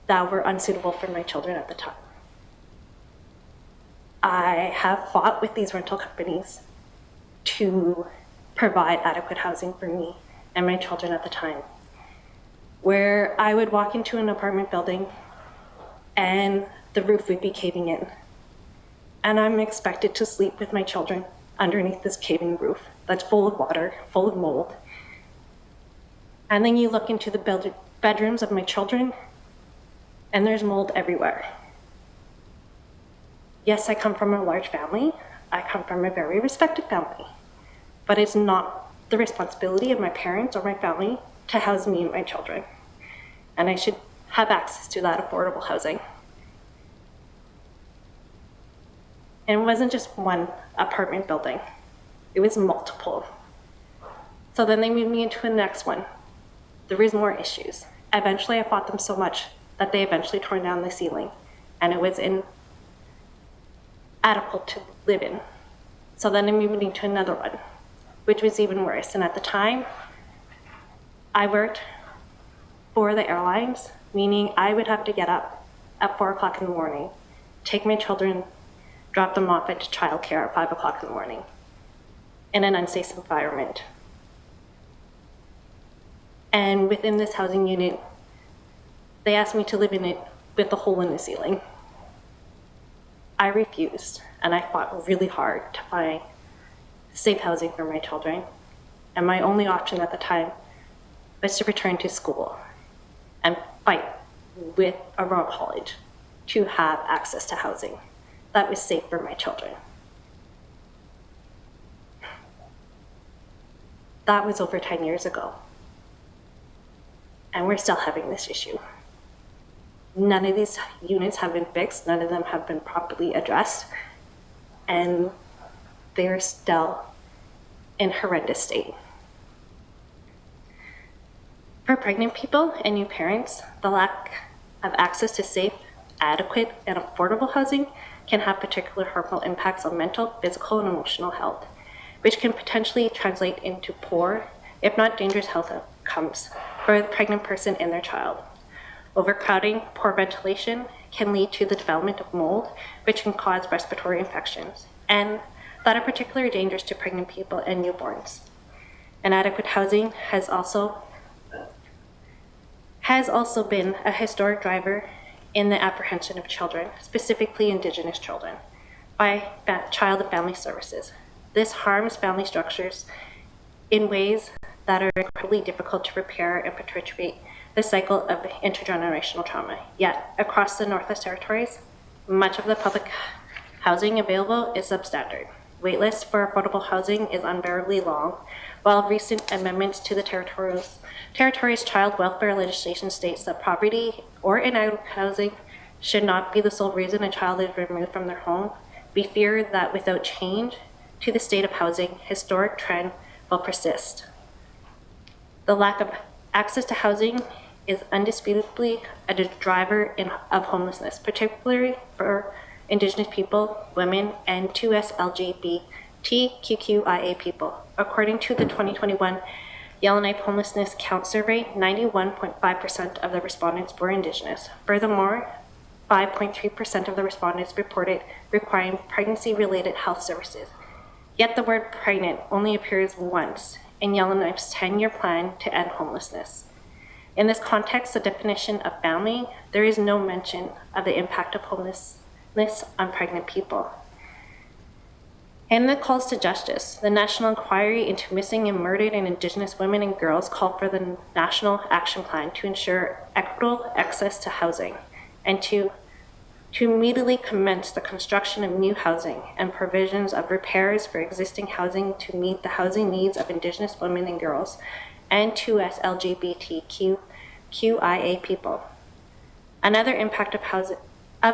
that were unsuitable for my children at the time. I have fought with these rental companies to provide adequate housing for me and my children at the time, where I would walk into an apartment building and the roof would be caving in. And I'm expected to sleep with my children underneath this caving roof that's full of water, full of mold. And then you look into the bedrooms of my children and there's mold everywhere. Yes, I come from a large family. I come from a very respected family, but it's not the responsibility of my parents or my family to house me and my children. And I should have access to that affordable housing. And it wasn't just one apartment building, it was multiple. So then they moved me into the next one. There was more issues. Eventually I fought them so much that they eventually tore down the ceiling, and it was inadequate to live in. So then they moved me to another one, which was even worse. And at the time, I worked for the airlines, meaning I would have to get up at 4 o'clock in the morning, take my children, drop them off at childcare at 5 o'clock in the morning in an unsafe environment. And within this housing unit, they asked me to live in it with a hole in the ceiling. I refused, and I fought really hard to find safe housing for my children. And my only option at the time was to return to school and fight with Aurora College to have access to housing that was safe for my children. That was over 10 years ago. And we're still having this issue. None of these units have been fixed, none of them have been properly addressed, and they're still in horrendous state. For pregnant people and new parents, the lack of access to safe, adequate, and affordable housing can have particular harmful impacts on mental, physical, and emotional health, which can potentially translate into poor, if not dangerous health outcomes for the pregnant person and their child. Overcrowding, poor ventilation can lead to the development of mold, which can cause respiratory infections, and that are particularly dangerous to pregnant people and newborns. Inadequate housing has also been a historic driver in the apprehension of children, specifically Indigenous children, by Child and Family Services. This harms family structures in ways that are incredibly difficult to repair and perpetuate the cycle of intergenerational trauma. Yet, across the Northwest Territories, much of the public housing available is substandard. Waitlists for affordable housing is unbearably long, while recent amendments to the territory's child welfare legislation states that poverty or inadequate housing should not be the sole reason a child is removed from their home. We fear that without change to the state of housing, historic trend will persist. The lack of access to housing is indisputably a driver of homelessness, particularly for Indigenous people, women, and 2S LGBTQIA people. According to the 2021 Yellowknife Homelessness Count Survey, 91.5% of the respondents were Indigenous. Furthermore, 5.3% of the respondents reported requiring pregnancy-related health services. Yet the word pregnant only appears once in Yellowknife's 10-year plan to end homelessness. In this context, the definition of family, there is no mention of the impact of homelessness on pregnant people. In the calls to justice, the National Inquiry into Missing and Murdered and Indigenous Women and Girls called for the National Action Plan to ensure equitable access to housing and to immediately commence the construction of new housing and provisions of repairs for existing housing to meet the housing needs of Indigenous women and girls and 2S LGBTQIA people. Another impact of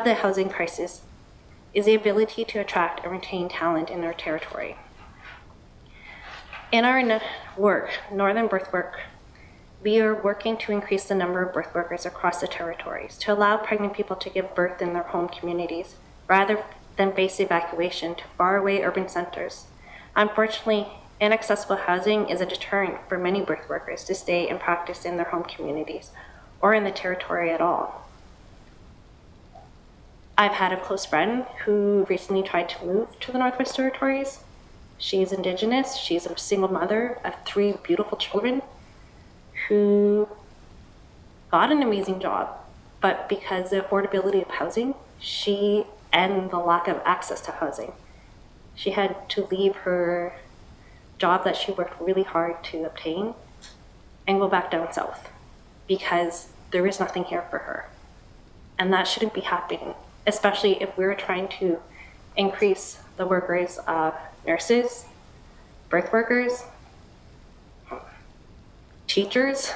the housing crisis is the ability to attract and retain talent in our territory. In our work, Northern Birth Work, we are working to increase the number of birth workers across the territories to allow pregnant people to give birth in their home communities rather than face evacuation to faraway urban centers. Unfortunately, inaccessible housing is a deterrent for many birth workers to stay and practice in their home communities or in the territory at all. I've had a close friend who recently tried to move to the Northwest Territories. She's Indigenous, she's a single mother of 3 beautiful children who got an amazing job, but because the affordability of housing, and the lack of access to housing, she had to leave her job that she worked really hard to obtain and go back down south because there is nothing here for her. And that shouldn't be happening, especially if we're trying to increase the workers of nurses, birth workers, teachers,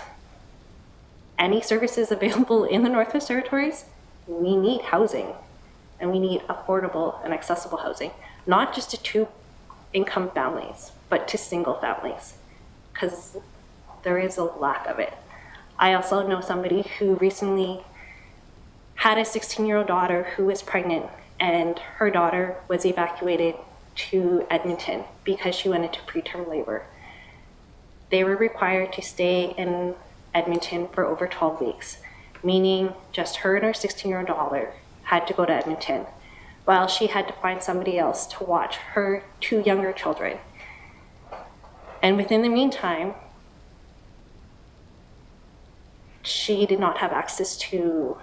any services available in the Northwest Territories, we need housing, and we need affordable and accessible housing, not just to two-income families, but to single families, because there is a lack of it. I also know somebody who recently had a 16-year-old daughter who was pregnant, and her daughter was evacuated to Edmonton because she went into preterm labor. They were required to stay in Edmonton for over 12 weeks, meaning just her and her 16-year-old daughter had to go to Edmonton, while she had to find somebody else to watch her two younger children. And within the meantime, she did not have access to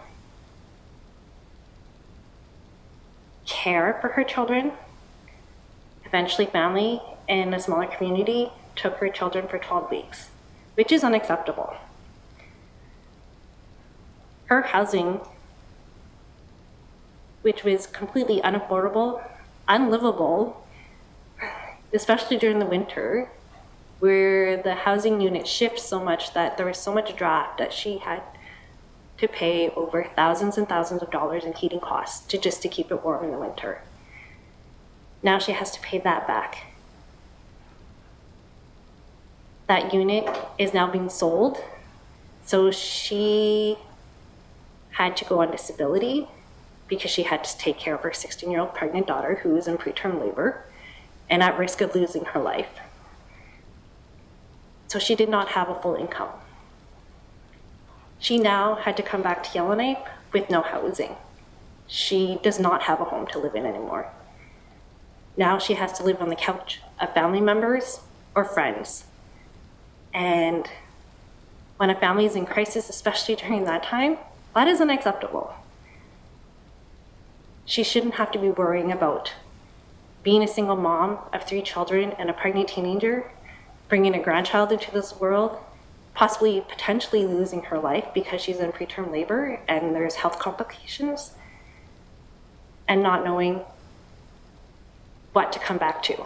care for her children. Eventually, family in a smaller community took her children for 12 weeks, which is unacceptable. Her housing, which was completely unaffordable, unlivable, especially during the winter, where the housing unit shifts so much that there was so much draft that she had to pay over thousands and thousands of dollars in heating costs to keep it warm in the winter. Now she has to pay that back. That unit is now being sold, so she had to go on disability because she had to take care of her 16-year-old pregnant daughter who is in preterm labor and at risk of losing her life. So she did not have a full income. She now had to come back to Yellowknife with no housing. She does not have a home to live in anymore. Now she has to live on the couch of family members or friends. And when a family is in crisis, especially during that time, that is unacceptable. She shouldn't have to be worrying about being a single mom of 3 children and a pregnant teenager, bringing a grandchild into this world, possibly potentially losing her life because she's in preterm labor and there's health complications, and not knowing what to come back to.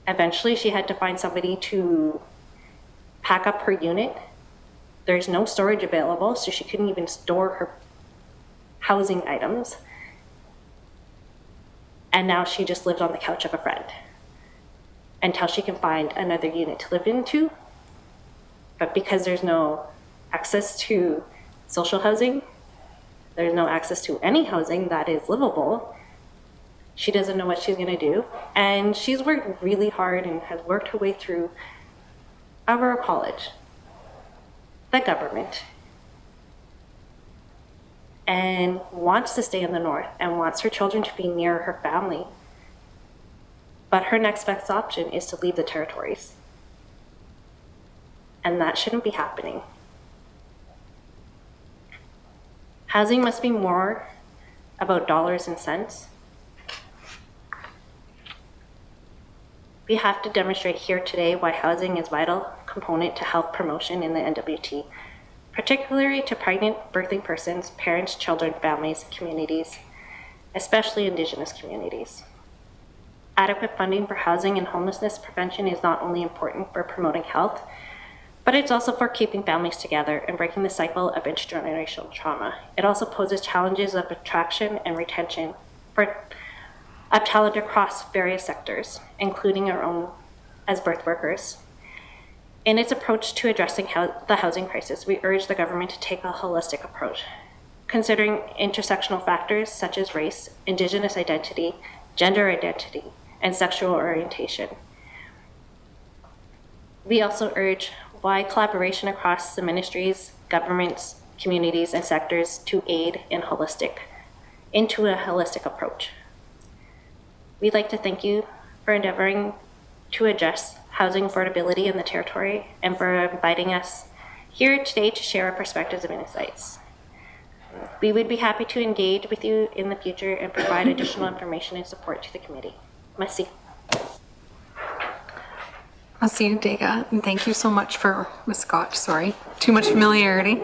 Eventually, she had to find somebody to pack up her unit. There's no storage available, so she couldn't even store her housing items. And now she just lives on the couch of a friend until she can find another unit to live into. But because there's no access to social housing, there's no access to any housing that is livable, she doesn't know what she's going to do. And she's worked really hard and has worked her way through our college, the government, and wants to stay in the North and wants her children to be near her family. But her next best option is to leave the territories. And that shouldn't be happening. Housing must be more about dollars and cents. We have to demonstrate here today why housing is a vital component to health promotion in the NWT, particularly to pregnant, birthing persons, parents, children, families, communities, especially Indigenous communities. Adequate funding for housing and homelessness prevention is not only important for promoting health, but it's also for keeping families together and breaking the cycle of intergenerational trauma. It also poses challenges of attraction and retention of talent across various sectors, including our own as birth workers. In its approach to addressing the housing crisis, we urge the government to take a holistic approach, considering intersectional factors such as race, Indigenous identity, gender identity, and sexual orientation. We also urge wide collaboration across the ministries, governments, communities, and sectors to aid into a holistic approach. We'd like to thank you for endeavoring to address housing affordability in the territory and for inviting us here today to share our perspectives and insights. We would be happy to engage with you in the future and provide additional information and support to the committee. Merci. Merci, Dega, and thank you so much for, Ms. Scott, sorry, too much familiarity.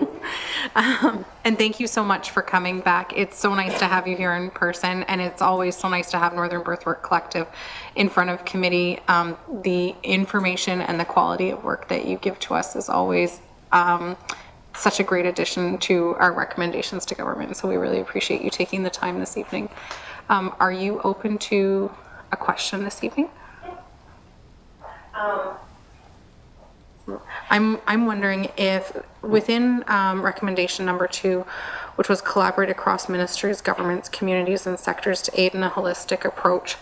And thank you so much for coming back. It's so nice to have you here in person, and it's always so nice to have Northern Birthwork Collective in front of committee. The information and the quality of work that you give to us is always such a great addition to our recommendations to government. So we really appreciate you taking the time this evening. Are you open to a question this evening? I'm wondering if within recommendation number 2, which was collaborate across ministries, governments, communities, and sectors to aid in a holistic approach,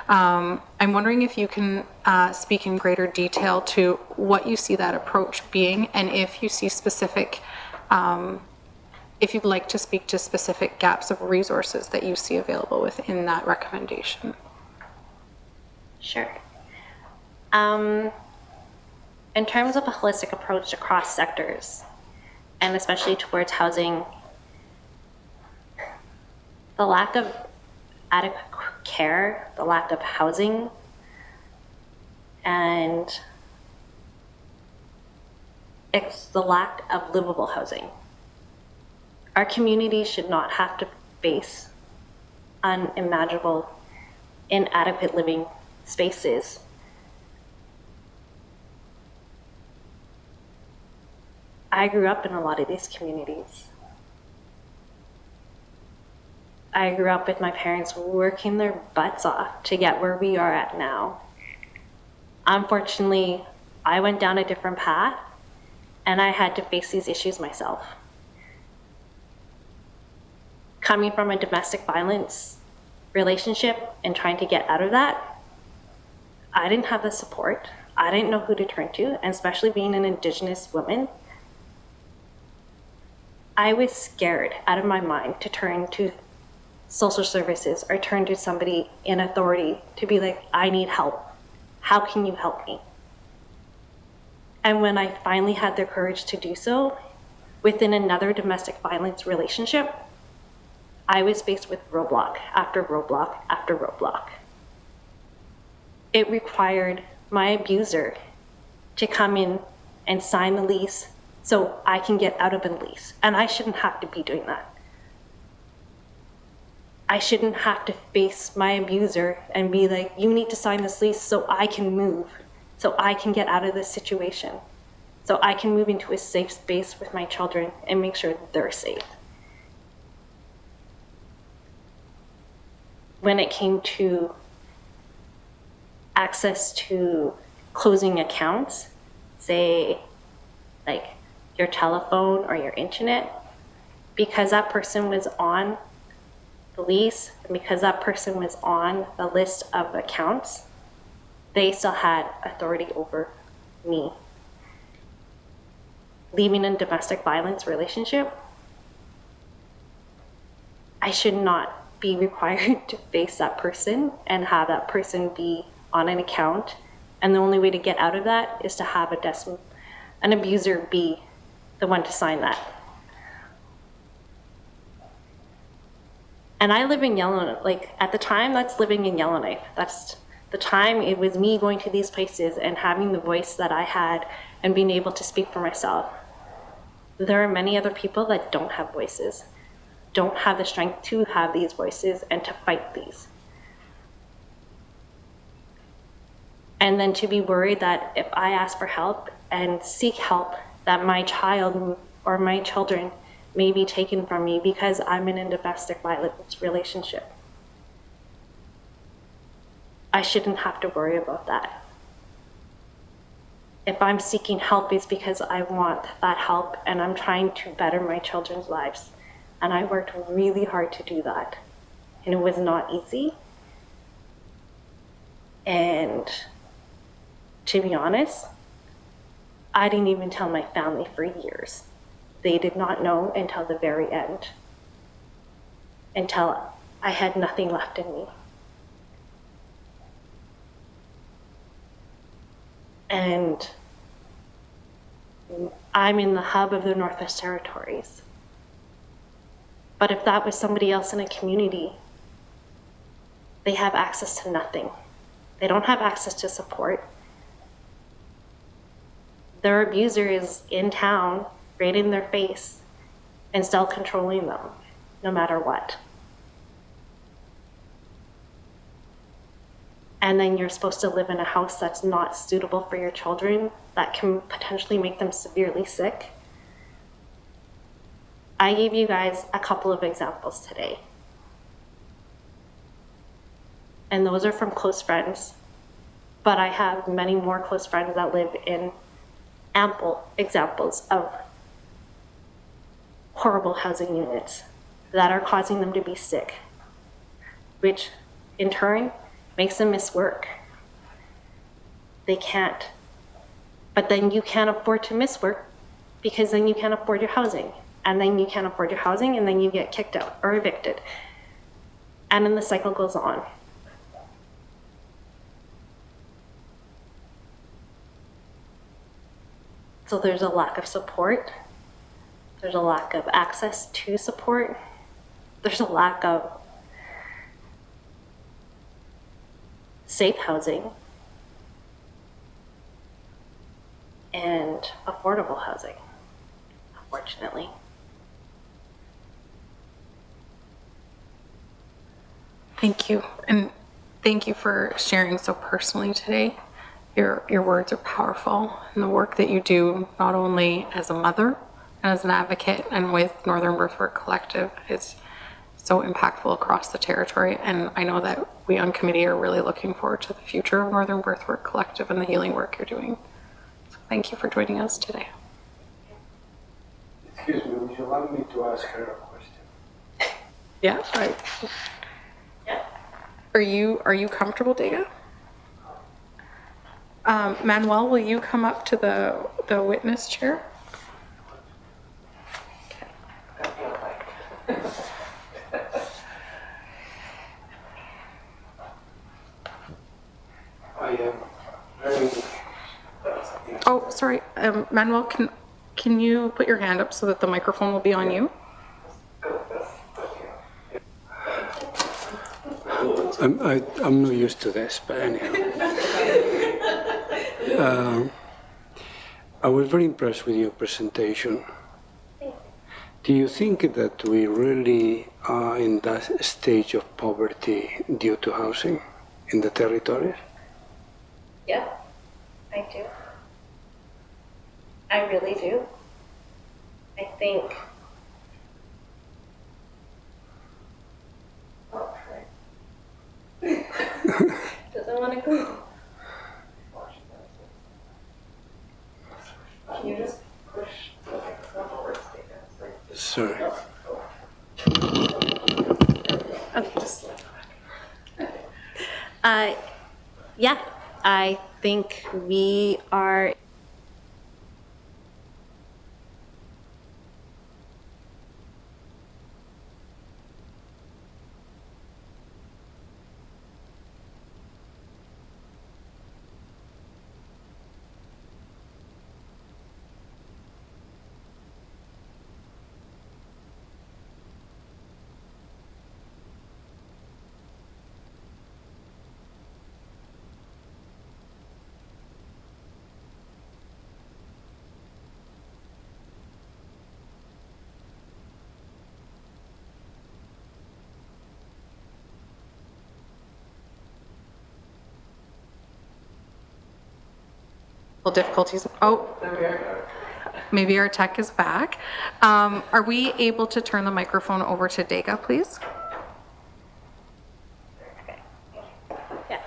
I'm wondering if you can speak in greater detail to what you see that approach being, and if you see specific, if you'd like to speak to specific gaps of resources that you see available within that recommendation. Sure. In terms of a holistic approach across sectors, and especially towards housing, the lack of adequate care, the lack of housing, and it's the lack of livable housing. Our community should not have to face unimaginable, inadequate living spaces. I grew up in a lot of these communities. I grew up with my parents working their butts off to get where we are at now. Unfortunately, I went down a different path and I had to face these issues myself. Coming from a domestic violence relationship and trying to get out of that, I didn't have the support. I didn't know who to turn to, and especially being an Indigenous woman, I was scared out of my mind to turn to social services or turn to somebody in authority to be like, I need help. How can you help me? And when I finally had the courage to do so, within another domestic violence relationship, I was faced with roadblock after roadblock after roadblock. It required my abuser to come in and sign the lease so I can get out of the lease. And I shouldn't have to be doing that. I shouldn't have to face my abuser and be like, you need to sign this lease so I can move, so I can get out of this situation, so I can move into a safe space with my children and make sure that they're safe. When it came to access to closing accounts, say like your telephone or your internet, because that person was on the lease, and because that person was on the list of accounts, they still had authority over me. Leaving a domestic violence relationship, I should not be required to face that person and have that person be on an account. And the only way to get out of that is to have an abuser be the one to sign that. And I live in Yellowknife, like at the time that's living in Yellowknife. That's the time it was me going to these places and having the voice that I had and being able to speak for myself. There are many other people that don't have voices, don't have the strength to have these voices and to fight these. And then to be worried that if I ask for help and seek help, that my child or my children may be taken from me because I'm in a domestic violence relationship. I shouldn't have to worry about that. If I'm seeking help, it's because I want that help and I'm trying to better my children's lives. And I worked really hard to do that. And it was not easy. And to be honest, I didn't even tell my family for years. They did not know until the very end, until I had nothing left in me. And I'm in the hub of the Northwest Territories. But if that was somebody else in a community, they have access to nothing. They don't have access to support. Their abuser is in town, right in their face, and still controlling them, no matter what. And then you're supposed to live in a house that's not suitable for your children, that can potentially make them severely sick. I gave you guys a couple of examples today. And those are from close friends. But I have many more close friends that live in ample examples of horrible housing units that are causing them to be sick, which in turn makes them miss work. They can't. But then you can't afford to miss work because then you can't afford your housing. And then you can't afford your housing and then you get kicked out or evicted. And then the cycle goes on. So there's a lack of support. There's a lack of access to support. There's a lack of safe housing and affordable housing, unfortunately. Thank you. And thank you for sharing so personally today. Your words are powerful, and the work that you do, not only as a mother and as an advocate and with Northern Birthwork Collective, is so impactful across the territory. And I know that we on committee are really looking forward to the future of Northern Birthwork Collective and the healing work you're doing. So thank you for joining us today. Excuse me, would you allow me to ask her a question? Yeah, right. Are you comfortable, Dega? Manuel, will you come up to the witness chair? I am very... Oh, sorry, Manuel, can you put your hand up so that the microphone will be on you? I'm not used to this, but anyhow. I was very impressed with your presentation. Do you think that we really are in that stage of poverty due to housing in the territories? Yeah, I do. I really do. I think. Oh, doesn't want to go. Can you just push the microphone forward? Sorry. Okay, just. Yeah, I think we are. Difficulties. Oh, maybe our tech is back. Are we able to turn the microphone over to Dega, please? Yeah.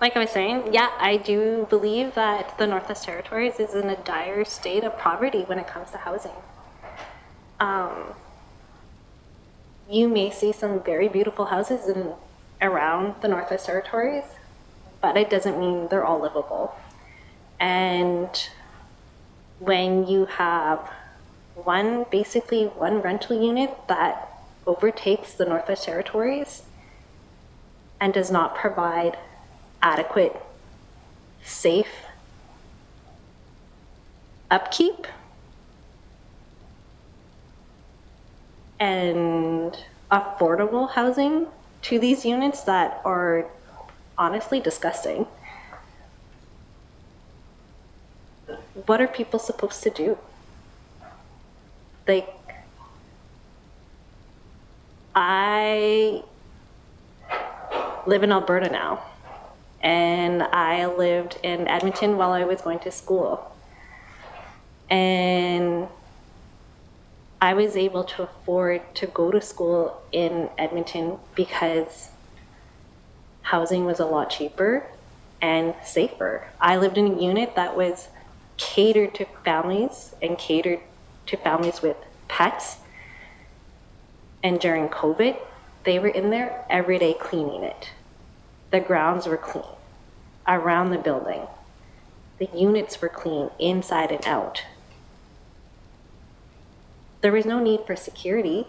Like I was saying, yeah, I do believe that the Northwest Territories is in a dire state of poverty when it comes to housing. You may see some very beautiful houses around the Northwest Territories, but it doesn't mean they're all livable. And when you have basically one rental unit that overtakes the Northwest Territories and does not provide adequate, safe upkeep and affordable housing to these units that are honestly disgusting. What are people supposed to do? Like, I live in Alberta now, and I lived in Edmonton while I was going to school. And I was able to afford to go to school in Edmonton because housing was a lot cheaper and safer. I lived in a unit that was catered to families and catered to families with pets. And during COVID, they were in there every day cleaning it. The grounds were clean around the building. The units were clean inside and out. There was no need for security.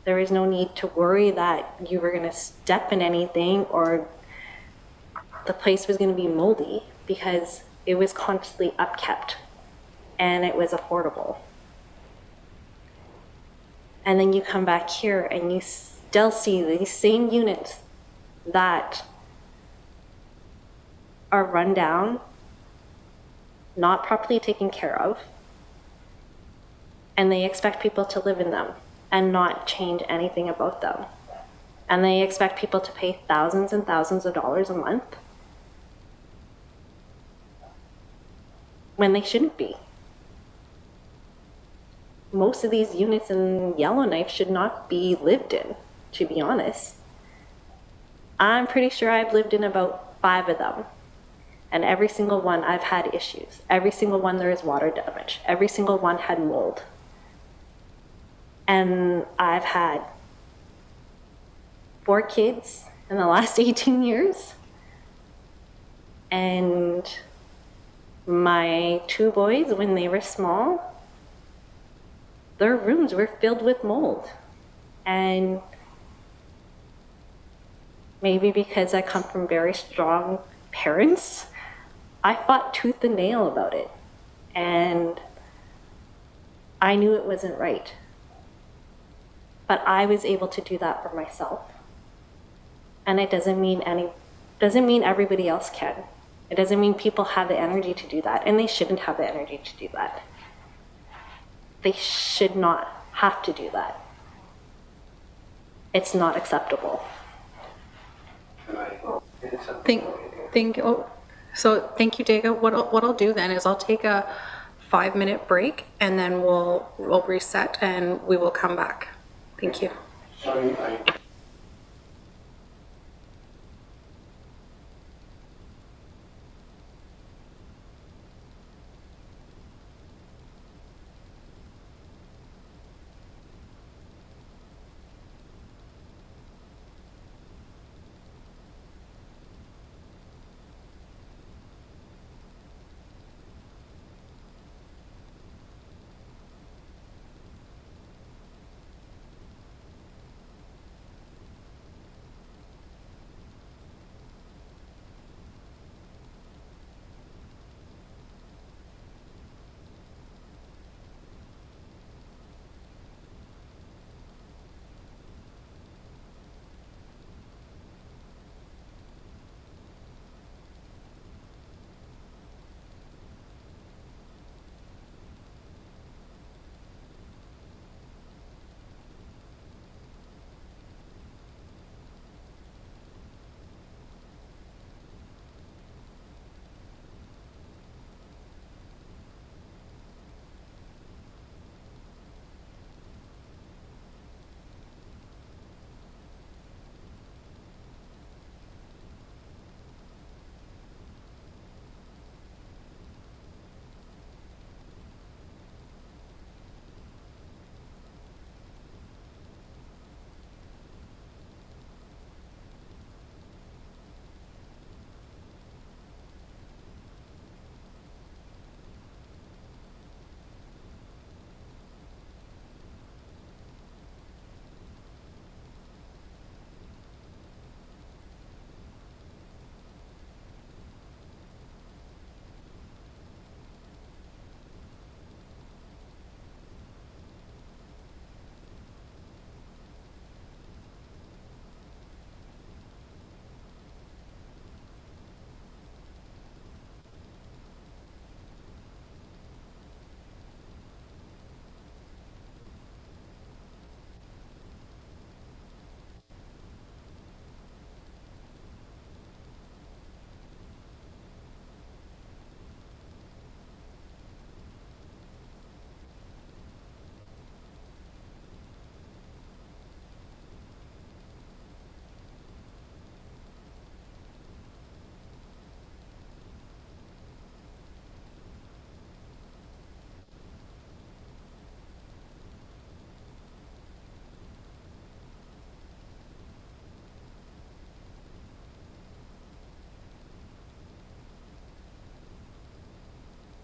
There was no need to worry that you were going to step in anything or the place was going to be moldy because it was constantly upkept and it was affordable. And then you come back here and you still see these same units that are run down, not properly taken care of, and they expect people to live in them and not change anything about them. And they expect people to pay thousands and thousands of dollars a month when they shouldn't be. Most of these units in Yellowknife should not be lived in, to be honest. I'm pretty sure I've lived in about 5 of them. And every single one I've had issues. Every single one there is water damage. Every single one had mold. And I've had 4 kids in the last 18 years. And my 2 boys, when they were small, their rooms were filled with mold. And maybe because I come from very strong parents, I fought tooth and nail about it. And I knew it wasn't right. But I was able to do that for myself. And it doesn't mean everybody else can. It doesn't mean people have the energy to do that, and they shouldn't have the energy to do that. They should not have to do that. It's not acceptable. Thank you, Dega. What I'll do then is I'll take a 5-minute break and then we'll reset and we will come back. Thank you. Sorry,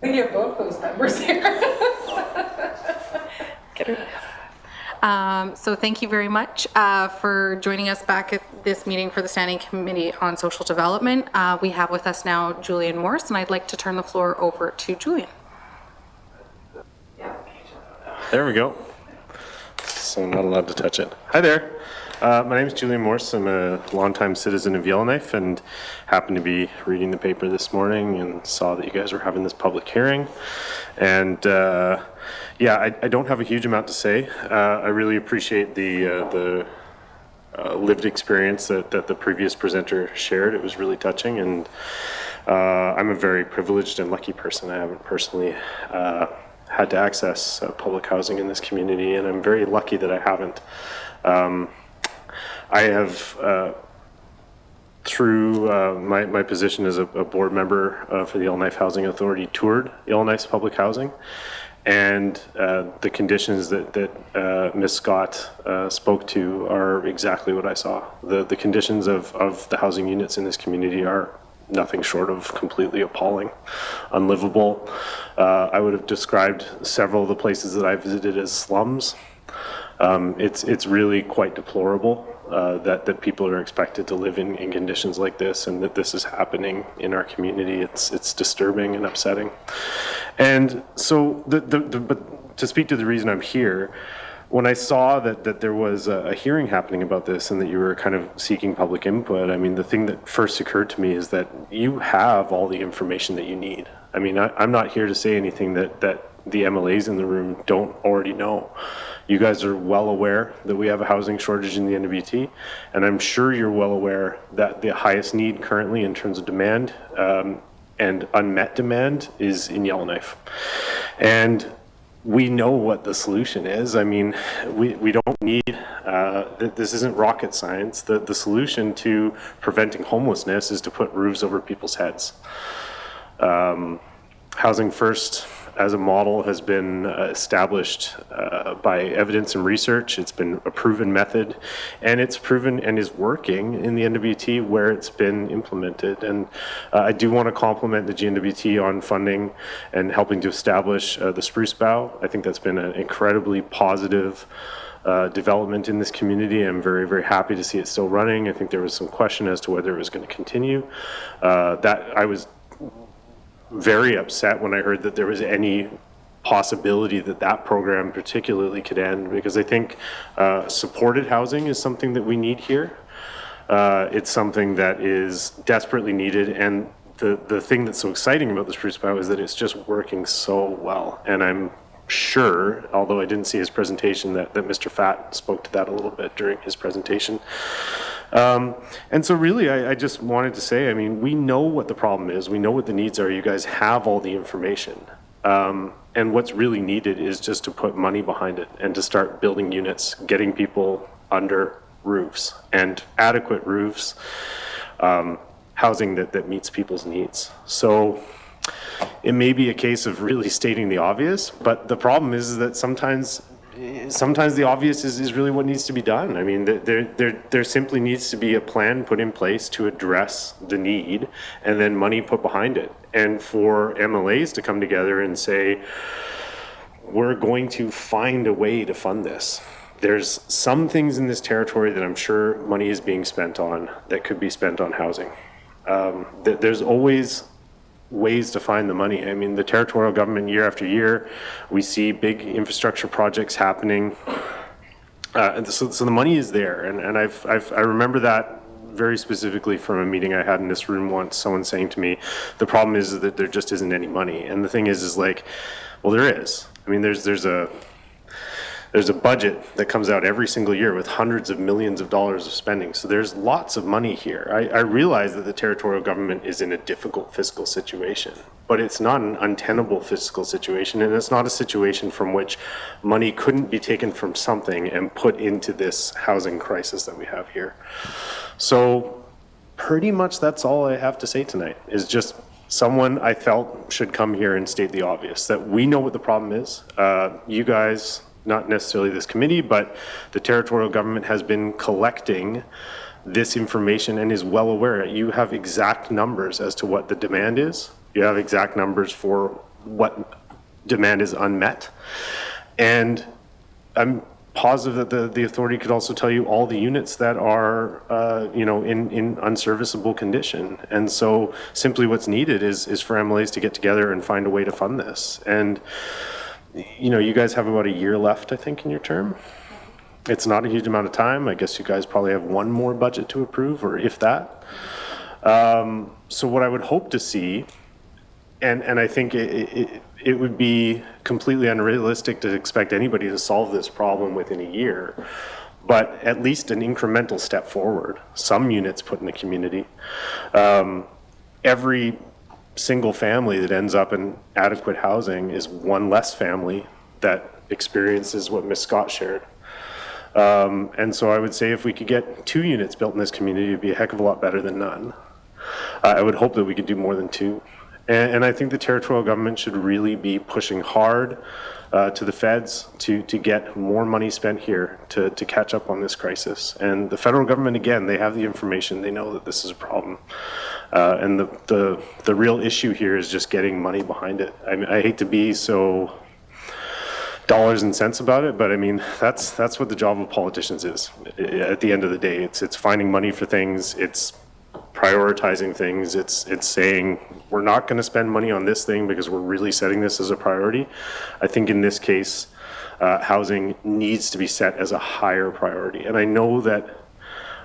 We have both those members here. Get her. So thank you very much for joining us back at this meeting for the Standing Committee on Social Development. We have with us now Julian Morse, and I'd like to turn the floor over to Julian. There we go. So I'm not allowed to touch it. Hi there. My name is Julian Morse. I'm a longtime citizen of Yellowknife and happened to be reading the paper this morning and saw that you guys were having this public hearing. And yeah, I don't have a huge amount to say. I really appreciate the lived experience that the previous presenter shared. It was really touching, and I'm a very privileged and lucky person. I haven't personally had to access public housing in this community, and I'm very lucky that I haven't. I have, through my position as a board member for the Yellowknife Housing Authority, toured Yellowknife's public housing, and the conditions that Ms. Scott spoke to are exactly what I saw. The conditions of the housing units in this community are nothing short of completely appalling, unlivable. I would have described several of the places that I visited as slums. It's really quite deplorable that people are expected to live in conditions like this, and that this is happening in our community. It's disturbing and upsetting. And so, but to speak to the reason I'm here, when I saw that there was a hearing happening about this and that you were kind of seeking public input, I mean, the thing that first occurred to me is that you have all the information that you need. I mean, I'm not here to say anything that the MLAs in the room don't already know. You guys are well aware that we have a housing shortage in the NWT, and I'm sure you're well aware that the highest need currently in terms of demand and unmet demand is in Yellowknife. And we know what the solution is. I mean, we don't need, this isn't rocket science. The solution to preventing homelessness is to put roofs over people's heads. Housing First as a model has been established by evidence and research. It's been a proven method, and it's proven and is working in the NWT where it's been implemented. And I do want to compliment the GNWT on funding and helping to establish the Spruce Bough. I think that's been an incredibly positive development in this community. I'm very, very happy to see it still running. I think there was some question as to whether it was going to continue. That I was very upset when I heard that there was any possibility that program particularly could end, because I think supported housing is something that we need here. It's something that is desperately needed, and the thing that's so exciting about the Spruce Bough is that it's just working so well. And I'm sure, although I didn't see his presentation, that Mr. Fatt spoke to that a little bit during his presentation. And so really, I just wanted to say, I mean, we know what the problem is. We know what the needs are. You guys have all the information. And what's really needed is just to put money behind it and to start building units, getting people under roofs and adequate roofs, housing that meets people's needs. So it may be a case of really stating the obvious, but the problem is that sometimes the obvious is really what needs to be done. I mean, there simply needs to be a plan put in place to address the need, and then money put behind it. And for MLAs to come together and say, we're going to find a way to fund this. There's some things in this territory that I'm sure money is being spent on that could be spent on housing. There's always ways to find the money. I mean, the territorial government, year after year, we see big infrastructure projects happening. And so the money is there. And I remember that very specifically from a meeting I had in this room once, someone saying to me, the problem is that there just isn't any money. And the thing is like, well, there is. I mean, there's a budget that comes out every single year with hundreds of millions of dollars of spending. So there's lots of money here. I realize that the territorial government is in a difficult fiscal situation, but it's not an untenable fiscal situation, and it's not a situation from which money couldn't be taken from something and put into this housing crisis that we have here. So pretty much that's all I have to say tonight, is just someone I felt should come here and state the obvious, that we know what the problem is. You guys, not necessarily this committee, but the territorial government has been collecting this information and is well aware. You have exact numbers as to what the demand is. You have exact numbers for what demand is unmet. And I'm positive that the authority could also tell you all the units that are, in unserviceable condition. And so simply what's needed is for MLAs to get together and find a way to fund this. And, you guys have about a year left, I think, in your term. It's not a huge amount of time. I guess you guys probably have one more budget to approve, or if that. So what I would hope to see, and I think it would be completely unrealistic to expect anybody to solve this problem within a year, but at least an incremental step forward. Some units put in the community. Every single family that ends up in adequate housing is one less family that experiences what Ms. Scott shared. And so I would say if we could get 2 units built in this community, it'd be a heck of a lot better than none. I would hope that we could do more than 2. And I think the territorial government should really be pushing hard to the feds to get more money spent here to catch up on this crisis. And the federal government, again, they have the information. They know that this is a problem. And the real issue here is just getting money behind it. I mean, I hate to be so dollars and cents about it, but I mean, that's what the job of politicians is. At the end of the day, it's finding money for things. It's prioritizing things. It's saying we're not going to spend money on this thing because we're really setting this as a priority. I think in this case, housing needs to be set as a higher priority. And I know that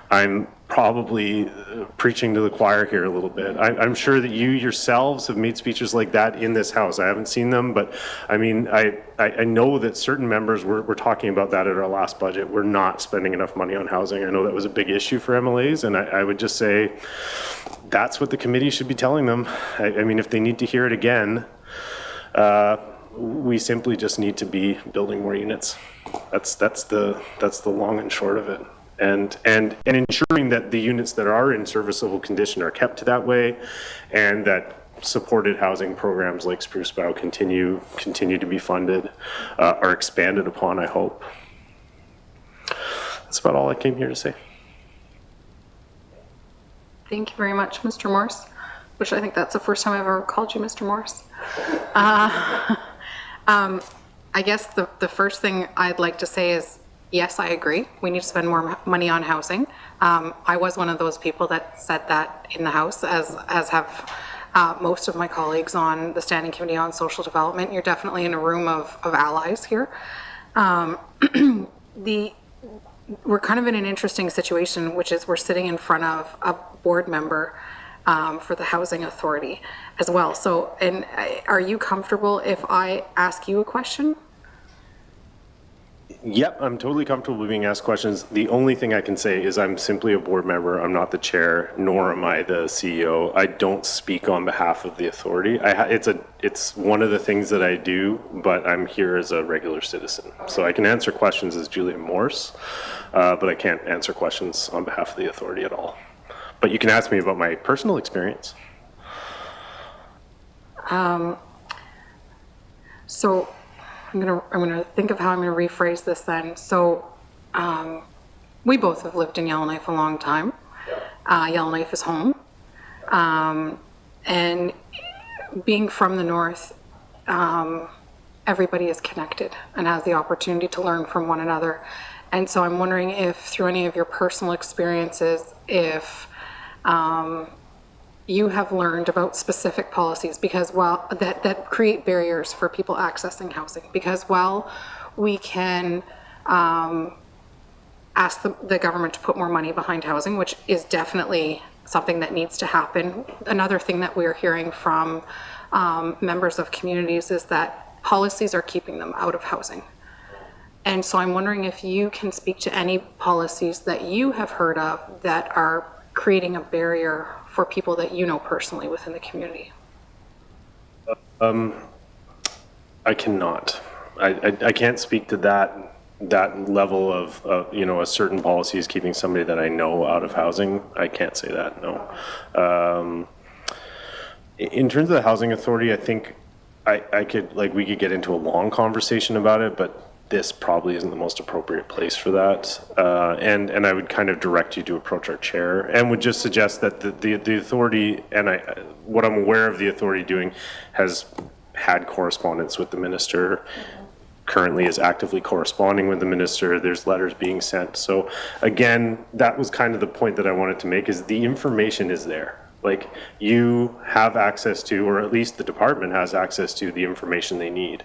I'm probably preaching to the choir here a little bit. I'm sure that you yourselves have made speeches like that in this house. I haven't seen them, but I mean, I know that certain members were talking about that at our last budget. We're not spending enough money on housing. I know that was a big issue for MLAs, and I would just say that's what the committee should be telling them. I mean, if they need to hear it again, we simply just need to be building more units. That's the long and short of it. And ensuring that the units that are in serviceable condition are kept that way, and that supported housing programs like Spruce Bough continue to be funded, are expanded upon, I hope. That's about all I came here to say. Thank you very much, Mr. Morse, which I think that's the first time I've ever called you Mr. Morse. I guess the first thing I'd like to say is, yes, I agree. We need to spend more money on housing. I was one of those people that said that in the House, as have most of my colleagues on the Standing Committee on Social Development. You're definitely in a room of allies here. We're kind of in an interesting situation, which is we're sitting in front of a board member for the Housing Authority as well. So, and are you comfortable if I ask you a question? Yep, I'm totally comfortable being asked questions. The only thing I can say is I'm simply a board member. I'm not the chair, nor am I the CEO. I don't speak on behalf of the authority. It's one of the things that I do, but I'm here as a regular citizen. So I can answer questions as Julia Morse, but I can't answer questions on behalf of the authority at all. But you can ask me about my personal experience. So I'm gonna think of how I'm gonna rephrase this then. So we both have lived in Yellowknife a long time. Yellowknife is home. And being from the north, everybody is connected and has the opportunity to learn from one another. And so I'm wondering if through any of your personal experiences, if you have learned about specific policies because that create barriers for people accessing housing, because while we can ask the government to put more money behind housing, which is definitely something that needs to happen, another thing that we're hearing from members of communities is that policies are keeping them out of housing. And so I'm wondering if you can speak to any policies that you have heard of that are creating a barrier for people that you know personally within the community. I cannot. I can't speak to that level of a certain policy is keeping somebody that I know out of housing. I can't say that, no. In terms of the Housing Authority, I think we could get into a long conversation about it, but this probably isn't the most appropriate place for that. And I would kind of direct you to approach our chair, and would just suggest that the authority, and what I'm aware of the authority doing, has had correspondence with the minister, currently is actively corresponding with the minister. There's letters being sent. So again, that was kind of the point that I wanted to make, is the information is there. Like, you have access to, or at least the department has access to, the information they need.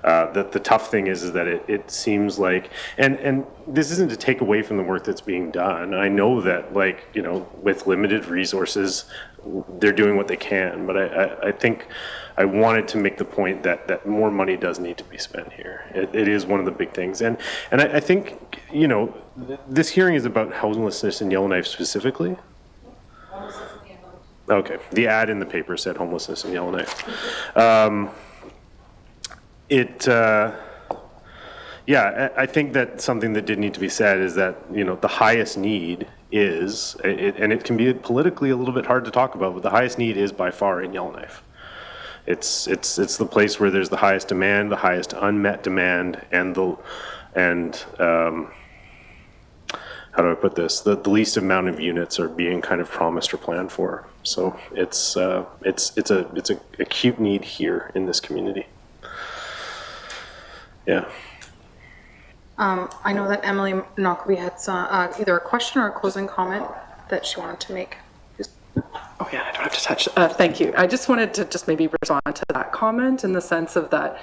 The tough thing is that it seems like, and this isn't to take away from the work that's being done. I know that, like, you know, with limited resources, they're doing what they can, but I think I wanted to make the point that more money does need to be spent here. It is one of the big things. And I think, you know, this hearing is about homelessness in Yellowknife specifically. Okay, the ad in the paper said homelessness in Yellowknife. Yeah, I think that something that did need to be said is that, you know, the highest need is, and it can be politically a little bit hard to talk about, but the highest need is by far in Yellowknife. It's the place where there's the highest demand, the highest unmet demand, and how do I put this? The least amount of units are being kind of promised or planned for. So it's a acute need here in this community. Yeah. I know that Emily Knockleby had either a question or a closing comment that she wanted to make. Oh yeah, I don't have to touch. Thank you. I just wanted to just maybe respond to that comment in the sense of that,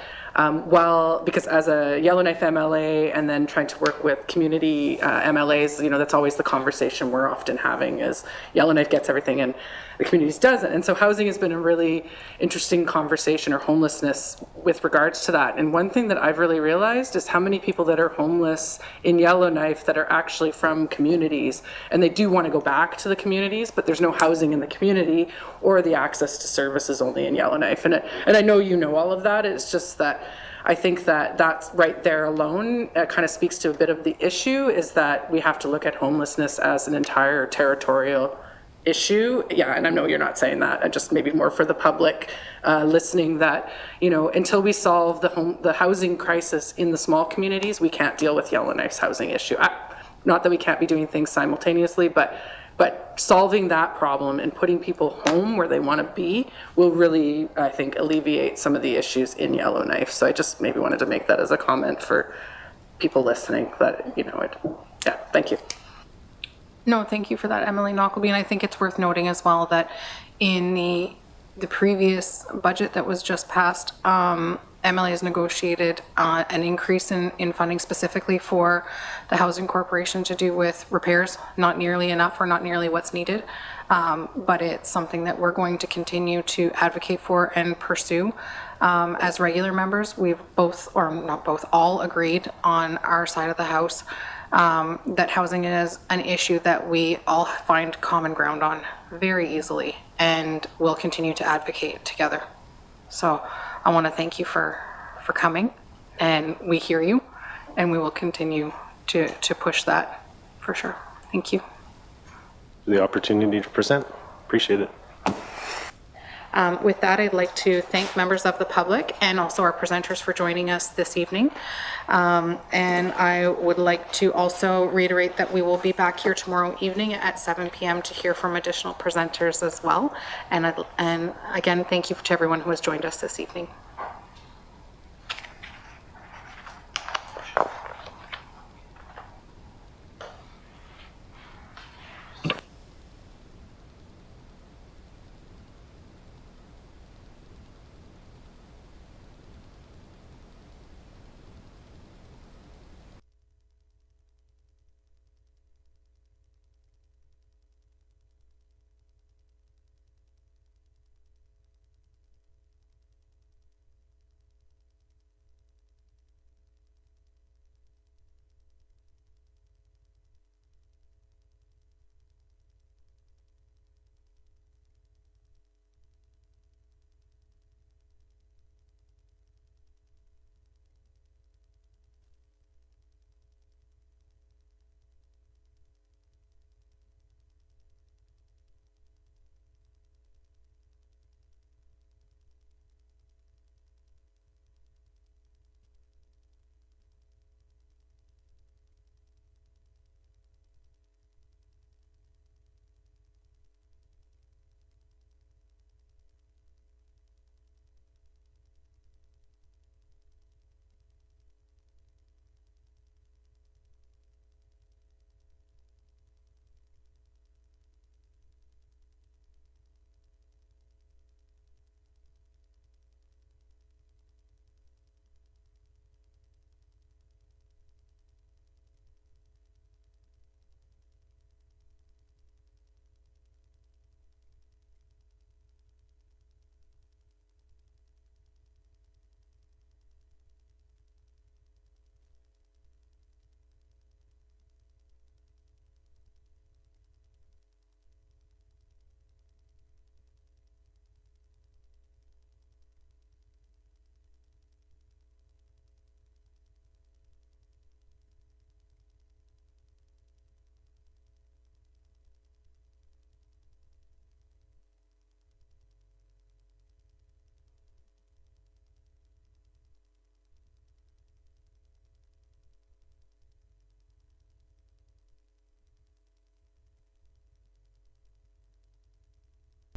because as a Yellowknife MLA and then trying to work with community MLAs, you know, that's always the conversation we're often having is Yellowknife gets everything and the communities doesn't. And so housing has been a really interesting conversation, or homelessness, with regards to that. And one thing that I've really realized is how many people that are homeless in Yellowknife that are actually from communities, and they do want to go back to the communities, but there's no housing in the community or the access to services only in Yellowknife. And I know you know all of that. It's just that I think that that's right there alone kind of speaks to a bit of the issue, is that we have to look at homelessness as an entire territorial issue. Yeah, and I know you're not saying that, just maybe more for the public listening, that, you know, until we solve the housing crisis in the small communities, we can't deal with Yellowknife's housing issue. Not that we can't be doing things simultaneously, but solving that problem and putting people home where they want to be will really, I think, alleviate some of the issues in Yellowknife. So I just maybe wanted to make that as a comment for people listening, that, you know, yeah, thank you. No, thank you for that, Emily Knockleby. And I think it's worth noting as well that in the previous budget that was just passed, MLA has negotiated an increase in funding specifically for the Housing Corporation to do with repairs. Not nearly enough, or not nearly what's needed, but it's something that we're going to continue to advocate for and pursue. As regular members, we've both, or not both, all agreed on our side of the house that housing is an issue that we all find common ground on very easily, and will continue to advocate together. So I want to thank you for coming, and we hear you, and we will continue to push that for sure. Thank you. The opportunity to present. Appreciate it. With that, I'd like to thank members of the public and also our presenters for joining us this evening. And I would like to also reiterate that we will be back here tomorrow evening at 7 p.m. to hear from additional presenters as well. And again, thank you to everyone who has joined us this evening.